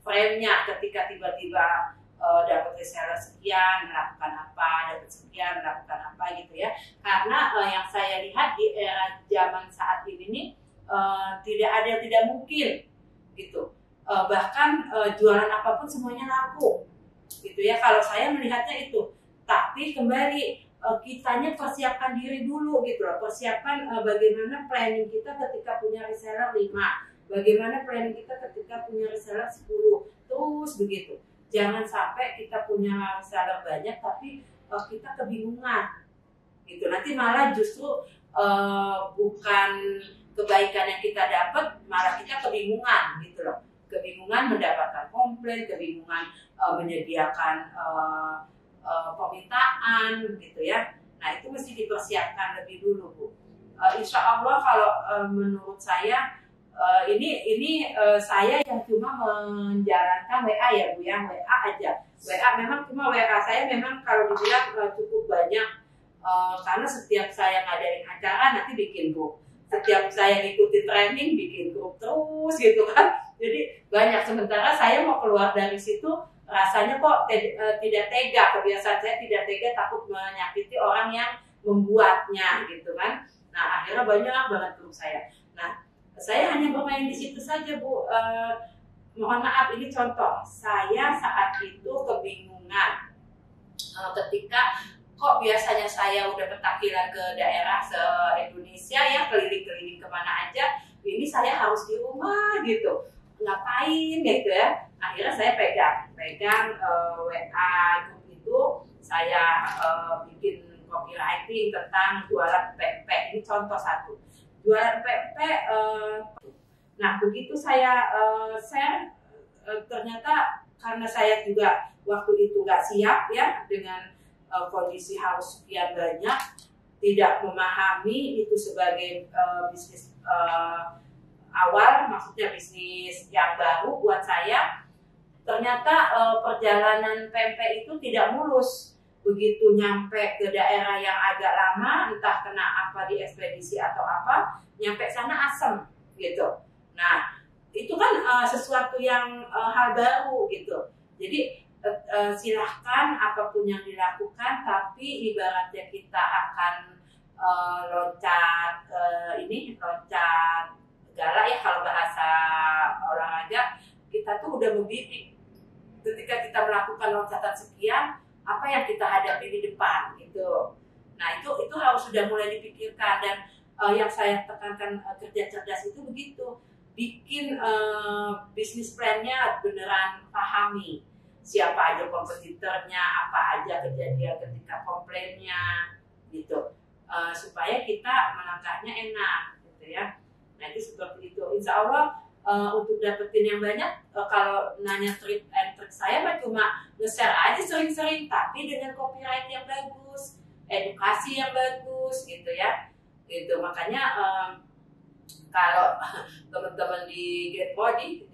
frame-nya ketika tiba-tiba dapat reseller sekian melakukan apa, dapat sekian melakukan apa gitu ya. Karena yang saya lihat di era zaman saat ini nih tidak ada yang tidak mungkin gitu. Bahkan jualan apapun semuanya laku gitu ya. Kalau saya melihatnya itu, tapi kembali kitanya persiapkan diri dulu gitu loh. Persiapkan bagaimana planning kita ketika punya reseller 5, bagaimana planning kita ketika punya reseller 10, terus begitu. Jangan sampai kita punya reseller banyak tapi kita kebingungan gitu. Nanti malah justru bukan kebaikan yang kita dapat, malah kita kebingungan gitu loh. Kebingungan mendapatkan komplain, kebingungan menyediakan permintaan gitu ya. Nah itu mesti dipersiapkan lebih dulu Bu. Insya Allah kalau menurut saya ini saya yang cuma menjalankan WA ya Bu ya, WA aja. WA memang cuma WA saya memang kalau dibilang cukup banyak karena setiap saya ngadain acara nanti bikin grup, setiap saya ngikutin training bikin grup terus gitu kan. Jadi banyak, sementara saya mau keluar dari situ rasanya kok tidak tega, kebiasaan saya tidak tega, takut menyakiti orang yang membuatnya gitu kan. Nah akhirnya banyak banget grup saya. Nah saya hanya bermain di situ saja Bu. Mohon maaf ini contoh. Saya saat itu kebingungan ketika kok biasanya saya udah petakilan ke daerah se-Indonesia ya, keliling-keliling kemana aja, ini saya harus di rumah gitu. Ngapain gitu ya. Akhirnya saya pegang WA grup itu, saya bikin copywriting tentang jualan pempek. Ini contoh satu. Jualan pempek, nah begitu saya share, ternyata karena saya juga waktu itu nggak siap ya dengan kondisi harus sekian banyak, tidak memahami itu sebagai bisnis awal, maksudnya bisnis yang baru buat saya. Ternyata perjalanan pempek itu tidak mulus. Begitu nyampe ke daerah yang agak lama, entah kena apa di ekspedisi atau apa, nyampe sana asem gitu. Nah itu kan sesuatu yang hal baru gitu. Jadi silahkan apapun yang dilakukan, tapi ibaratnya kita akan loncat galak ya kalau bahasa olahraga, kita tuh udah membidik ketika kita melakukan loncatan sekian, apa yang kita hadapi di depan gitu. Nah itu harus sudah mulai dipikirkan. Dan yang saya tekankan kerja cerdas itu begitu, bikin bisnis plan-nya beneran pahami siapa aja kompetitornya, apa aja kejadian ketika komplainnya gitu, supaya kita melangkahnya enak gitu ya. Nah itu seperti itu. Insya Allah untuk dapetin yang banyak, kalau nanya trik and trik saya mah cuma nge-share aja sering-sering, tapi dengan copyright yang bagus, edukasi yang bagus gitu ya. Gitu. Makanya kalau teman-teman di Genpodi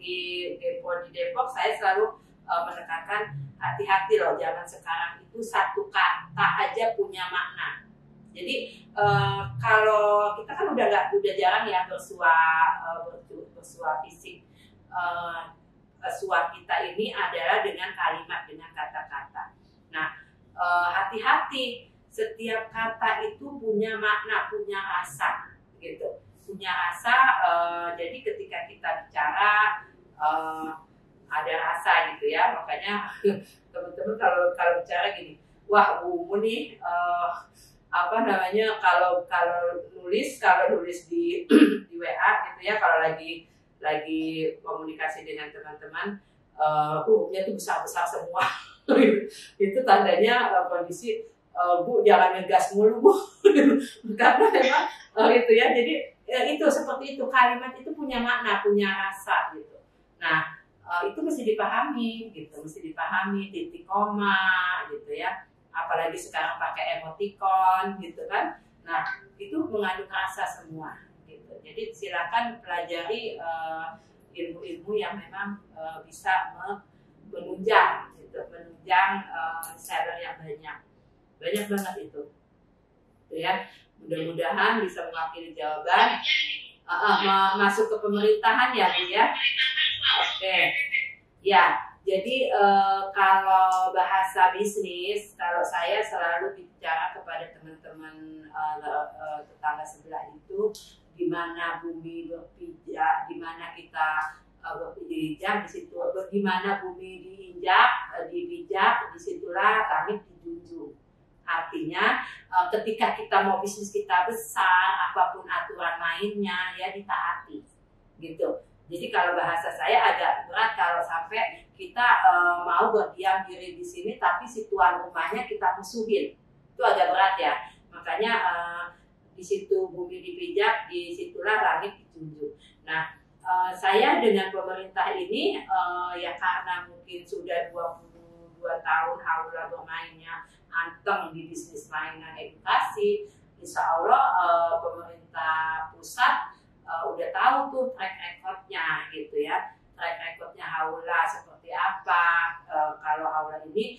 Depok, saya selalu menekankan hati-hati loh, zaman sekarang itu satu kata aja punya makna. Jadi kalau kita kan udah jarang ya bersua fisik. Suap kita ini adalah dengan kalimat, dengan kata-kata. Nah, hati-hati, setiap kata itu punya makna, punya rasa, gitu. Punya rasa. Jadi ketika kita bicara ada rasa gitu ya. Makanya teman-teman kalau bicara gini, wah Bu Umu nih. Kalau nulis di WA gitu ya, kalau lagi komunikasi dengan teman-teman, hurufnya tuh besar-besar semua. Itu tandanya kondisi Bu jangan ngegas mulu Bu. Karena memang itu ya, jadi itu seperti itu, kalimat itu punya makna, punya rasa gitu. Nah itu mesti dipahami gitu, titik koma gitu ya. apalagi sekarang pakai emoticon gitu kan. Nah itu mengandung rasa semua gitu. Jadi silakan pelajari ilmu-ilmu yang memang bisa menunjang gitu, menunjang seller yang banyak banget itu ya. Mudah-mudahan bisa mewakili jawaban. Masuk ke pemerintahan ya Bu ya. Oke ya, jadi kalau bahasa bisnis, kalau saya selalu bicara kepada teman-teman tetangga sebelah itu, di mana bumi berpijak, di mana kita berpijak, di situ, di mana bumi diinjak, dipijak, disitulah langit dijunjung. Artinya ketika kita mau bisnis kita besar, apapun aturan mainnya ya ditaati gitu. Jadi kalau bahasa saya agak berat kalau sampai kita mau berdiam diri di sini tapi si tuan rumahnya kita musuhin, itu agak berat ya. Makanya di situ bumi dipijak, di situlah langit dijunjung. Nah saya dengan pemerintah ini ya karena mungkin sudah 22 tahun Aula bermainnya anteng di bisnis mainan edukasi, insya Allah pemerintah pusat udah tahu tuh track recordnya gitu ya, track recordnya Aula seperti apa. Kalau Aula ini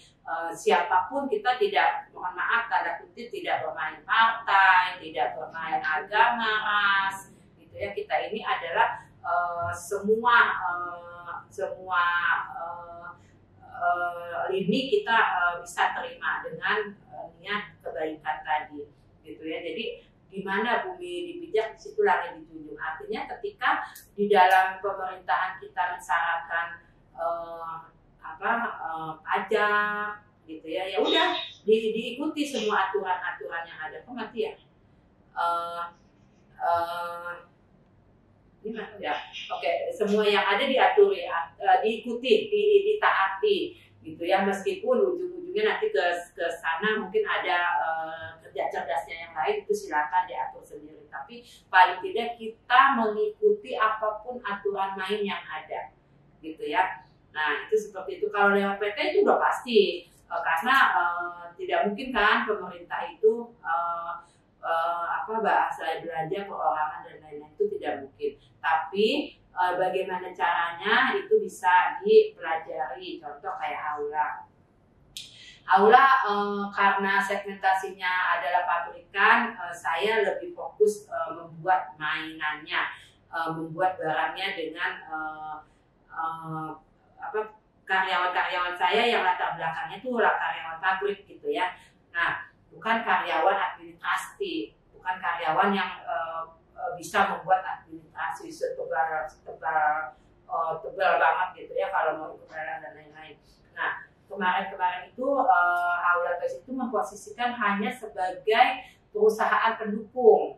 siapapun kita tidak, mohon maaf tanda kutip, tidak bermain partai, tidak bermain agama, ras gitu ya. Kita ini adalah semua lini kita bisa terima dengan niat kebaikan tadi gitu ya. Jadi di mana bumi dipijak, di situ langit dijunjung. Artinya ketika di dalam pemerintahan kita mensyaratkan pajak gitu ya, ya udah diikuti semua aturan-aturan yang ada. Kok mati ya? Ya, oke, semua yang ada diaturi, diikuti, ditaati, gitu ya. Meskipun ujung-ujungnya nanti ke sana mungkin ada kerja cerdasnya yang lain, itu silakan diatur sendiri. Tapi paling tidak kita mengikuti apapun aturan main yang ada, gitu ya. Nah itu seperti itu. Kalau lewat PT itu udah pasti, karena tidak mungkin kan pemerintah itu bahasa belanja perorangan dan lain-lain, itu tidak mungkin. Tapi bagaimana caranya itu bisa dipelajari. Contoh kayak Aula karena segmentasinya adalah pabrikan, saya lebih fokus membuat mainannya, membuat barangnya dengan karyawan-karyawan saya yang latar belakangnya itu karyawan pabrik gitu ya. Nah bukan karyawan administrasi, bukan karyawan yang bisa membuat administrasi tebal banget gitu ya kalau mau ikut lelang dan lain-lain. Nah kemarin itu Aula Toys itu memposisikan hanya sebagai perusahaan pendukung.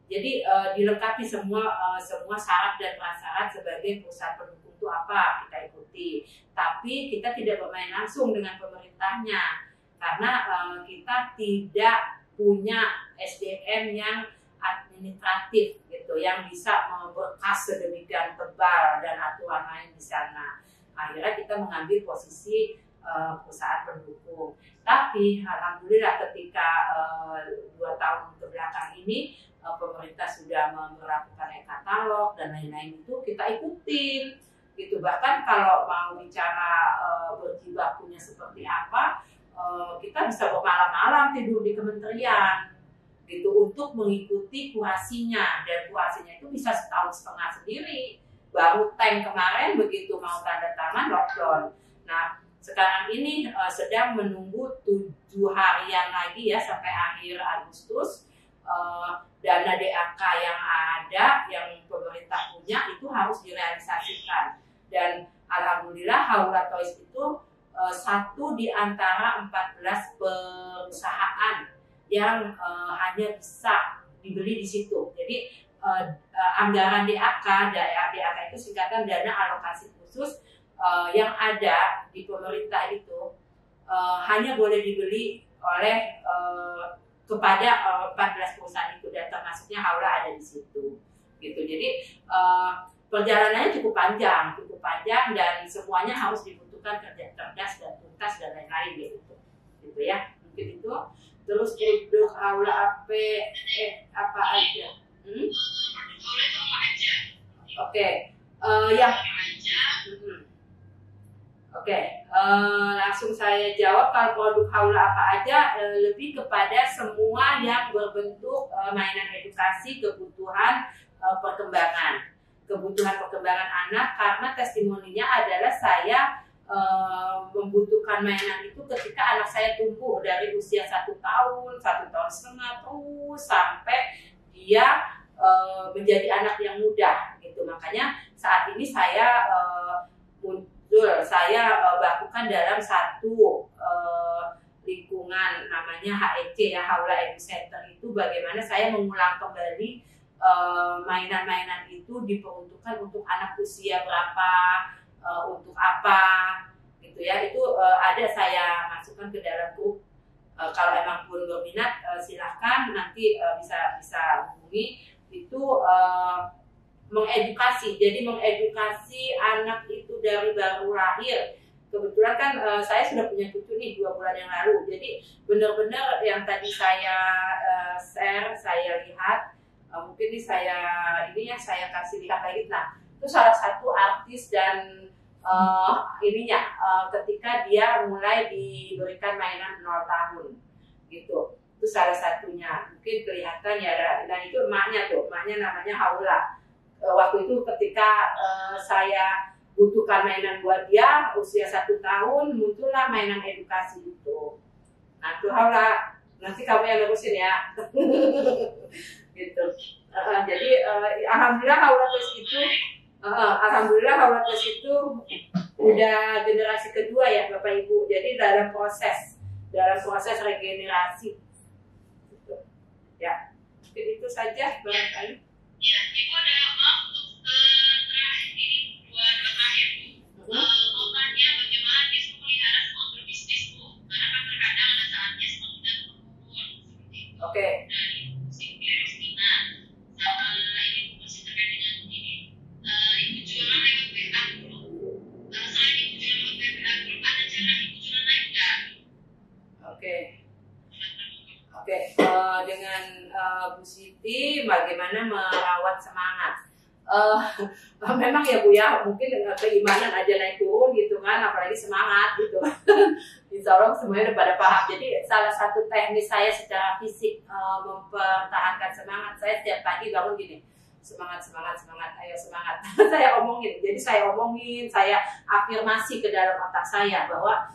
Jadi dilengkapi semua syarat dan prasyarat sebagai perusahaan pendukung itu apa kita ikuti. Tapi kita tidak bermain langsung dengan pemerintahnya karena kita tidak punya SDM yang administratif gitu, yang bisa memberkas sedemikian tebal dan aturan lain di sana. Akhirnya kita mengambil posisi perusahaan pendukung. Tapi alhamdulillah ketika 2 tahun kebelakang ini pemerintah sudah memperlakukan e-katalog dan lain-lain, itu kita ikutin gitu. Bahkan kalau mau bicara berjibakunya seperti apa, kita bisa bermalam-malam tidur di kementerian gitu untuk mengikuti kurasinya, dan kurasinya itu bisa setahun setengah sendiri. Baru tank kemarin begitu mau tanda tangan lockdown. Nah sekarang ini sedang menunggu 7 harian lagi ya sampai akhir Agustus. Dana DAK yang ada, yang pemerintah punya, itu harus direalisasikan. Dan alhamdulillah Aula Toys itu satu di antara 14 perusahaan yang hanya bisa dibeli di situ. Jadi anggaran DAK itu singkatan dana alokasi khusus yang ada di pemerintah itu hanya boleh dibeli oleh kepada 14 perusahaan itu, dan termasuknya Aula ada di situ gitu. Jadi perjalanannya cukup panjang dan semuanya harus dibutuhkan kerja cerdas dan tuntas dan lain-lain gitu ya. Mungkin mungkin itu. Terus produk aula apa aja? Oke, yang langsung saya jawab. Kalau produk haula apa aja, lebih kepada semua yang berbentuk mainan edukasi, kebutuhan perkembangan anak, karena testimoninya adalah saya membutuhkan mainan itu ketika anak saya tumbuh dari usia 1 tahun, 1,5 tahun terus sampai dia menjadi anak yang muda gitu. Makanya saat ini saya bakukan dalam satu lingkungan namanya HEC ya, Haula Edu Center. Itu bagaimana saya mengulang kembali mainan-mainan itu diperuntukkan untuk anak usia berapa, untuk apa gitu ya. Itu ada saya masukkan ke dalam grup. Kalau emang pun berminat, silahkan nanti bisa hubungi. Itu mengedukasi, jadi mengedukasi anak itu dari baru lahir. Kebetulan kan saya sudah punya cucu nih 2 bulan yang lalu, jadi benar-benar yang tadi saya share, saya lihat, mungkin nih saya kasih lihat lagi. Nah, itu salah satu artis dan ketika dia mulai diberikan mainan 0 tahun gitu. Itu salah satunya, mungkin kelihatan ya. Dan itu emaknya namanya Haula. Waktu itu ketika saya butuhkan mainan buat dia usia 1 tahun, muncullah mainan edukasi itu. Nah, itu Haula, nanti kamu yang lurusin ya. Gitu. Jadi alhamdulillah Haula Plus itu udah generasi kedua ya Bapak Ibu. Jadi dalam proses regenerasi. Gitu. Ya, mungkin itu saja barangkali. Ya, Ibu ada maaf untuk terakhir ini dua terakhir Bu. Mau tanya bagaimana dia memelihara semua berbisnis Bu? Karena kan terkadang ada saatnya semua kita berkumpul seperti itu. Oke. Dari Siti Rosmina sama ini Bu, masih terkait dengan ini. Ibu jualan lewat WA Group. Selain Ibu jualan lewat WA Group, ada cara Ibu jualan lain nggak? Oke. Dengan Bu Siti, bagaimana merawat semangat? Memang ya Bu ya, mungkin keimanan aja naik turun gitu kan, apalagi semangat gitu. Insya Allah semuanya udah pada paham. Jadi salah satu teknis saya secara fisik mempertahankan semangat, saya setiap pagi bangun gini, semangat, ayo semangat. Saya omongin, saya afirmasi ke dalam otak saya bahwa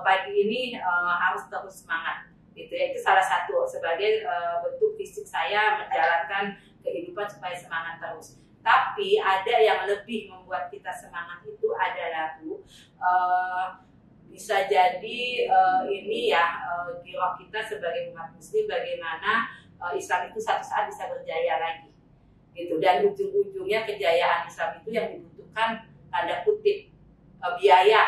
pagi ini harus terus semangat. Gitu ya, itu salah satu sebagai bentuk fisik saya menjalankan kehidupan supaya semangat terus. Tapi ada yang lebih membuat kita semangat itu adalah Bu, bisa jadi ini ya giroh kita sebagai umat muslim, bagaimana Islam itu satu saat bisa berjaya lagi gitu. Dan ujung-ujungnya kejayaan Islam itu yang dibutuhkan tanda kutip biaya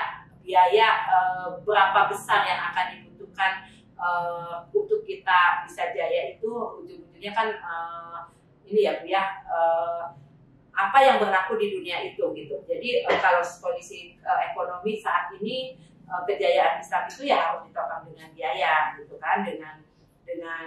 berapa besar yang akan dibutuhkan untuk kita bisa jaya, itu ujung-ujungnya kan ini ya Bu ya, apa yang berlaku di dunia itu gitu. Jadi kalau kondisi ekonomi saat ini, kejayaan Islam itu ya harus ditopang dengan biaya gitu kan, dengan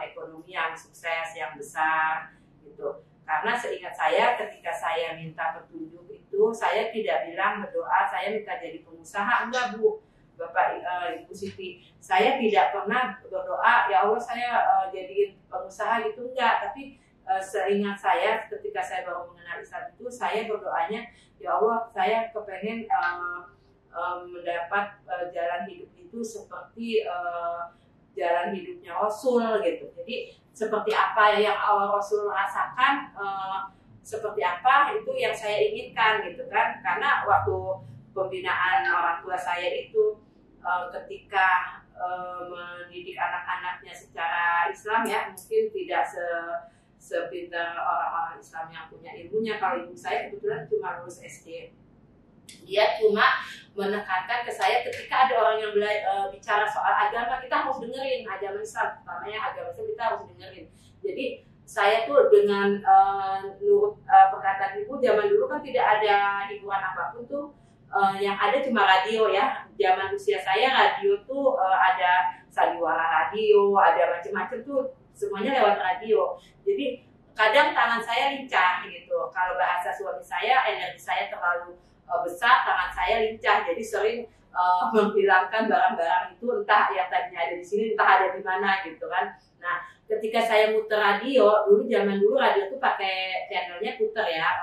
ekonomi yang sukses, yang besar gitu. Karena seingat saya ketika saya minta petunjuk itu, saya tidak bilang berdoa saya minta jadi pengusaha, enggak Bu. Bapak Ibu Siti, saya tidak pernah berdoa ya Allah saya jadiin pengusaha gitu, enggak. Tapi seingat saya ketika saya baru mengenal Islam itu, saya berdoanya ya Allah saya kepengen mendapat jalan hidup itu seperti jalan hidupnya Rasul gitu. Jadi seperti apa yang awal Rasul rasakan, seperti apa itu yang saya inginkan gitu kan. Karena waktu pembinaan orang tua saya itu ketika mendidik anak-anaknya secara Islam ya, mungkin tidak sepintar orang-orang Islam yang punya ilmunya. Kalau ibu saya kebetulan cuma lulus SD, dia cuma menekankan ke saya ketika ada orang yang bicara soal agama, kita harus dengerin agama Islam, namanya agama Islam kita harus dengerin. Jadi saya tuh dengan nurut perkataan ibu, zaman dulu kan tidak ada hiburan apapun tuh. Yang ada cuma radio ya. Zaman usia saya radio tuh ada sandiwara radio, ada macam-macam tuh semuanya lewat radio. Jadi kadang tangan saya lincah gitu. Kalau bahasa suami saya, energi saya terlalu besar, tangan saya lincah, jadi sering menghilangkan barang-barang itu, entah yang tadinya ada di sini, entah ada di mana gitu kan. Nah, ketika saya muter radio, zaman dulu radio tuh pakai channelnya puter ya,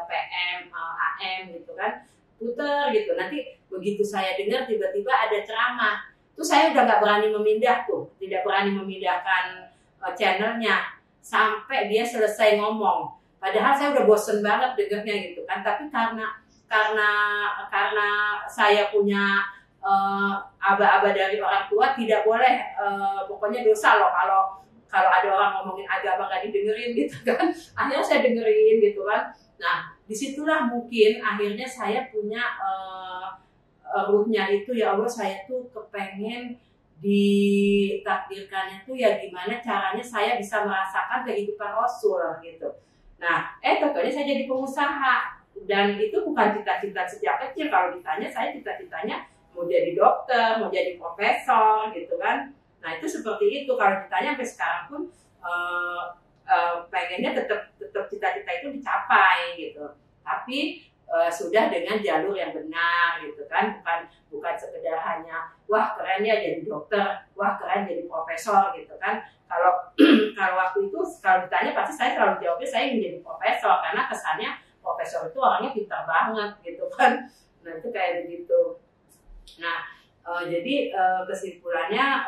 PM, AM gitu kan, puter gitu. Nanti begitu saya dengar tiba-tiba ada ceramah, tuh saya udah nggak berani memindah tuh, tidak berani memindahkan channelnya sampai dia selesai ngomong. Padahal saya udah bosen banget dengarnya gitu kan, tapi karena saya punya aba-aba dari orang tua, tidak boleh, pokoknya dosa loh kalau ada orang ngomongin agama gak didengerin gitu kan. Akhirnya saya dengerin gitu kan. Nah, disitulah mungkin akhirnya saya punya ruhnya itu, ya Allah, saya tuh kepengen ditakdirkannya tuh ya gimana caranya saya bisa merasakan kehidupan Rasul gitu. Nah, tentunya saya jadi pengusaha, dan itu bukan cita-cita sejak kecil. Kalau ditanya, saya cita-citanya mau jadi dokter, mau jadi profesor gitu kan. Nah, itu seperti itu. Kalau ditanya sampai sekarang pun pengennya tetap cita-cita itu dicapai gitu. Tapi sudah dengan jalur yang benar gitu kan, bukan sekedar hanya wah keren ya jadi dokter, wah keren jadi profesor gitu kan. Kalau waktu itu kalau ditanya pasti saya selalu jawabnya saya ingin jadi profesor, karena kesannya profesor itu orangnya pintar banget gitu kan. Nah, itu kayak begitu. Nah, jadi kesimpulannya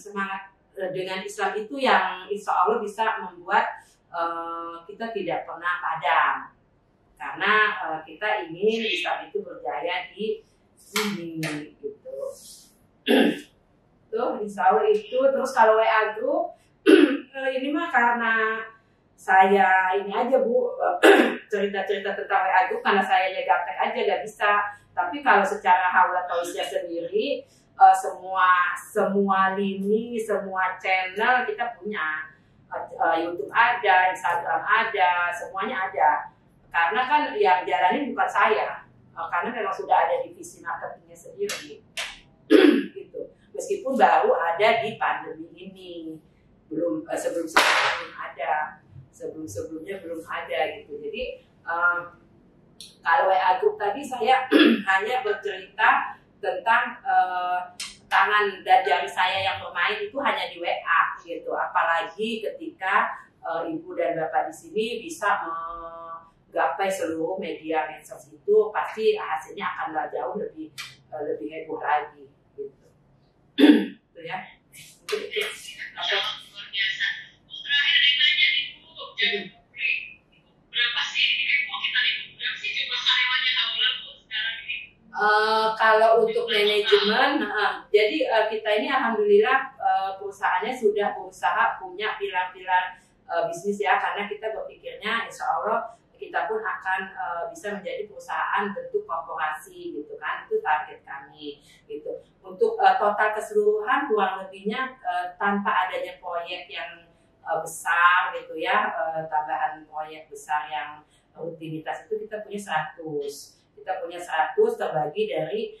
semangat dengan Islam itu yang insya Allah bisa membuat kita tidak pernah padam, karena kita ingin Islam itu berjaya di sini gitu. Tuh insya Allah itu. Terus kalau WA group ini mah karena saya ini aja Bu, cerita-cerita tentang WA group karena saya gaptek aja gak bisa. Tapi kalau secara haula tausiah sendiri, semua lini, semua channel kita punya. YouTube ada, Instagram ada, semuanya ada. Karena kan yang jalanin bukan saya, karena memang sudah ada divisi marketingnya sendiri. Gitu. Meskipun baru ada di pandemi ini, sebelum-sebelumnya belum ada, sebelum-sebelumnya belum ada gitu. Jadi kalau WA Group tadi saya hanya bercerita tentang tangan dan jari saya yang bermain itu hanya di WA gitu. Apalagi ketika ibu dan bapak di sini bisa menggapai seluruh media medsos itu, pasti hasilnya akan jauh lebih heboh lagi gitu. Itu ya. Luar biasa. Terakhir ada yang nanya nih Bu, berapa sih kita nih? Berapa sih jumlah karyawannya Haula Bu sekarang ini? Kalau untuk manajemen, jadi kita ini alhamdulillah perusahaannya sudah berusaha punya pilar-pilar bisnis ya, karena kita berpikirnya insya Allah kita pun akan bisa menjadi perusahaan bentuk korporasi gitu kan, itu target kami gitu. Untuk total keseluruhan kurang lebihnya tanpa adanya proyek yang besar gitu ya, tambahan proyek besar yang rutinitas itu kita punya 100. Kita punya 100 terbagi dari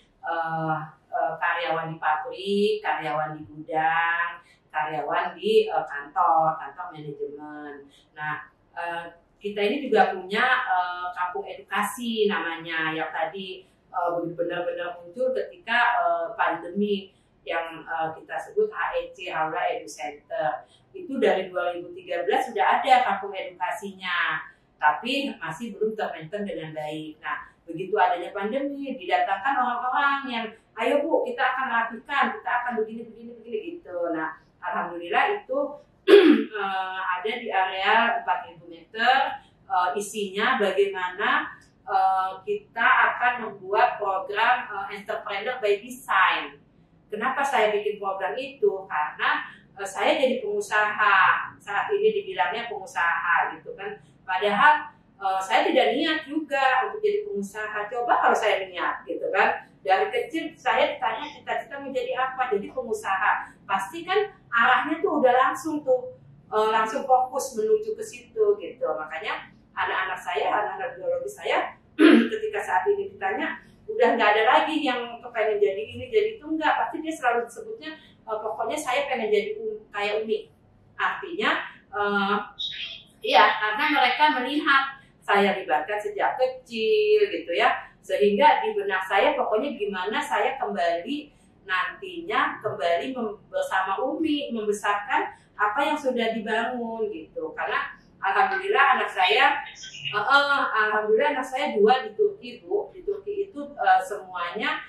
karyawan di pabrik, karyawan di gudang, karyawan di kantor manajemen. Nah, kita ini juga punya kampung edukasi namanya, yang tadi benar-benar muncul ketika pandemi yang kita sebut HEC, Haula Edu Center. Itu dari 2013 sudah ada kampung edukasinya, tapi masih belum termaintain dengan baik. Nah, begitu adanya pandemi, didatangkan orang-orang yang, ayo Bu, kita akan rapikan, kita akan begini gitu. Nah, alhamdulillah itu ada di area 4.000 meter, isinya bagaimana kita akan membuat program Entrepreneur by Design. Kenapa saya bikin program itu? Karena saya jadi pengusaha, saat ini dibilangnya pengusaha gitu kan. Padahal saya tidak niat juga untuk jadi pengusaha. Coba kalau saya niat gitu kan. Dari kecil saya ditanya cita-cita mau jadi apa, jadi pengusaha. Pasti kan arahnya tuh udah langsung langsung fokus menuju ke situ gitu. Makanya anak-anak saya, anak-anak biologi saya ketika saat ini ditanya, udah nggak ada lagi yang kepengen jadi ini, jadi itu enggak. Pasti dia selalu disebutnya pokoknya saya pengen jadi kayak Umi. Artinya iya, karena mereka melihat saya libatkan sejak kecil gitu ya, sehingga di benak saya pokoknya gimana saya kembali nantinya bersama Umi membesarkan apa yang sudah dibangun gitu. Karena alhamdulillah anak saya dua di Turki, Bu. Di Turki itu semuanya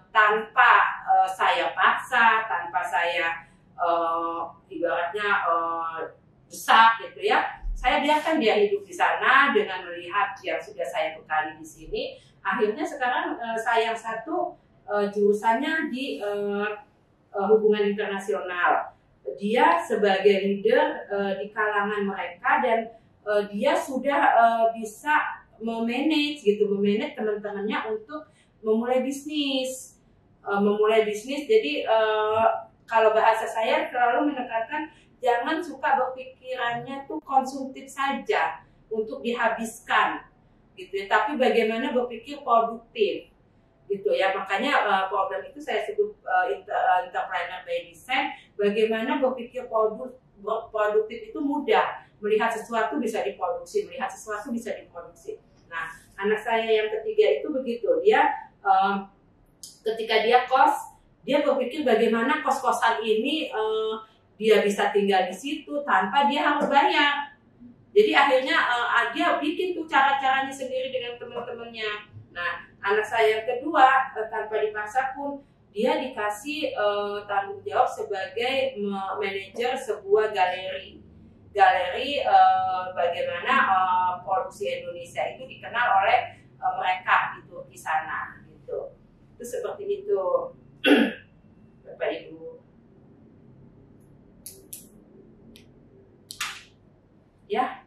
tanpa saya paksa, tanpa saya ibaratnya desak gitu ya. Saya biarkan dia hidup di sana dengan melihat yang sudah saya bekali di sini. Akhirnya sekarang saya yang satu jurusannya di hubungan internasional. Dia sebagai leader di kalangan mereka dan dia sudah bisa memanage teman-temannya untuk memulai bisnis. Jadi kalau bahasa saya selalu menekankan jangan suka berpikirannya tuh konsumtif saja untuk dihabiskan gitu ya, tapi bagaimana berpikir produktif gitu ya. Makanya program itu saya sebut entrepreneur by design. Bagaimana berpikir produktif itu mudah, melihat sesuatu bisa diproduksi, Nah, anak saya yang ketiga itu begitu, dia ketika dia kos, dia berpikir bagaimana kos-kosan ini dia bisa tinggal di situ tanpa dia harus bayar. Jadi akhirnya dia bikin tuh cara-caranya sendiri dengan teman-temannya. Nah, anak saya yang kedua tanpa dipaksa pun dia dikasih tanggung jawab sebagai manajer sebuah galeri. Bagaimana produksi Indonesia itu dikenal oleh mereka di Turki sana gitu. Itu seperti itu. Bapak Ibu. Ya,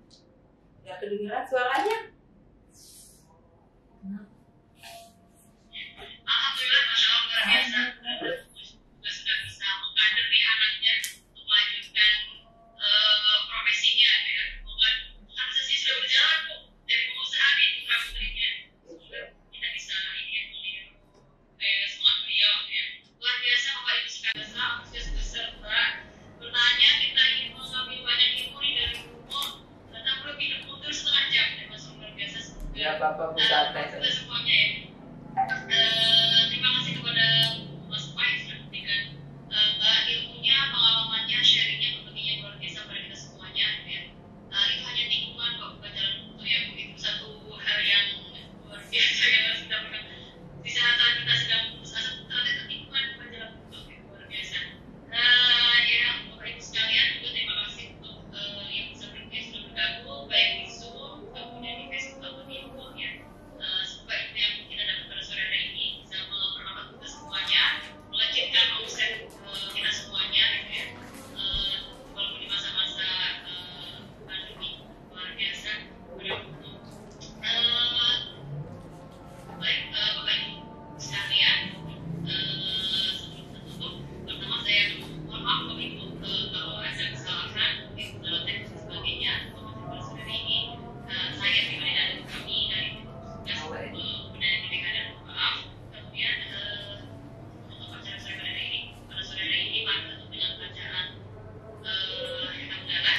nggak kedengeran suaranya? Alhamdulillah, Masya Allah, luar biasa. Juga sudah bisa mengkader nih anaknya untuk melanjutkan profesinya ya. Harusnya sih sudah berjalan, Bu. Dari pengusaha nih, putra putrinya. Kita bisa semangat beliau ya. Luar biasa Bapak Ibu sekalian, antusias beserta bertanya kita ingin mengambil banyak ilmu nih dari Bumo, tentang lebih mundur setengah jam ya, Mas, luar biasa. Ya, Bapak Buka kita semuanya ya. Terima kasih kepada Mas Pai yang sudah memberikan ilmunya, pengalamannya, sharingnya, berbaginya luar biasa pada kita semuanya ya. Itu hanya tikungan kok, bukan jalan buntu ya. Itu satu hal yang luar biasa yang harus kita lakukan. Di saat kita sedang putus asa, ternyata itu tikungan, bukan jalan buntu ya. Luar biasa. Ya, Bapak Ibu sekalian, juga terima kasih untuk yang sudah bergabung, baik di Zoom, kemudian di Facebook atau di YouTube ya. Semoga itu yang kita dapat pada sore hari ini bisa memperkenalkan kita semuanya, melanjutkan omset kita semuanya gitu ya. Walaupun di masa-masa pandemi luar biasa. Baik, Bapak Ibu sekalian, sebelum tertutup, pertama saya mohon maaf Bapak Ibu kalau ada kesalahan dalam teknis dan sebagainya. Pada sore hari ini saya pribadi dan kami dari budaya ketika dan maaf. Kemudian untuk acara sore hari ini mari kita tutup dengan bacaan hamdalah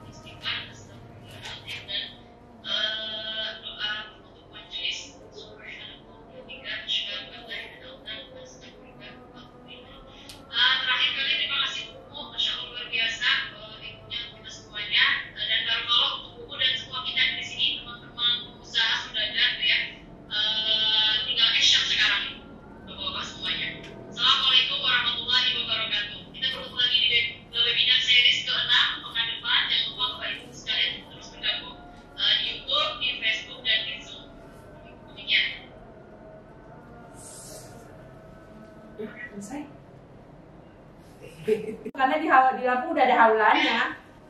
istighfar dan doa untuk majelis terakhir kali terima kasih Bumu, Masya Allah luar biasa ilmunya kita semuanya, dan barakallah untuk Bumu dan semua kita di sini, teman-teman pengusaha sudah ada ya. Tinggal action sekarang Bapak-bapak semuanya. Assalamualaikum warahmatullahi wabarakatuh. Kita bertemu lagi di webinar series ke-6 pekan depan. Jangan lupa Bapak Ibu sekalian terus bergabung di YouTube, di Facebook, dan di Zoom. Demikian. Selesai. Karena di Lampung udah ada haulannya,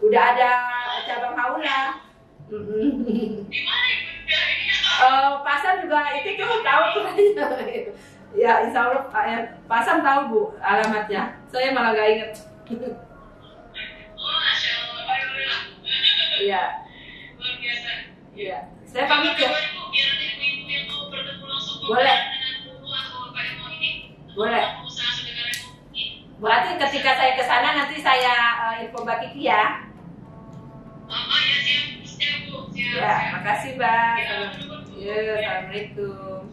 udah ada cabang haula. Di mana Ibu? Pasar juga itu tuh tahu tuh. Ya, insya Allah Pasar tahu Bu alamatnya. Saya malah nggak inget. Oh, Masya Allah, alhamdulillah. Iya. Luar biasa. Iya. Saya pamit ya. Biar nanti ibu-ibu yang mau bertemu langsung Boleh. dengan Bumu atau Bapak yang mau ini Boleh. Berarti ketika saya ke sana nanti saya info Mbak Kiki ya. Ya, makasih Mbak. Ya, assalamualaikum.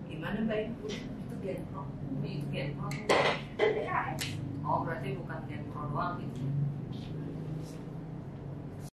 Gimana Mbak Ibu? Itu Genpro. Oh berarti bukan Genpro doang gitu.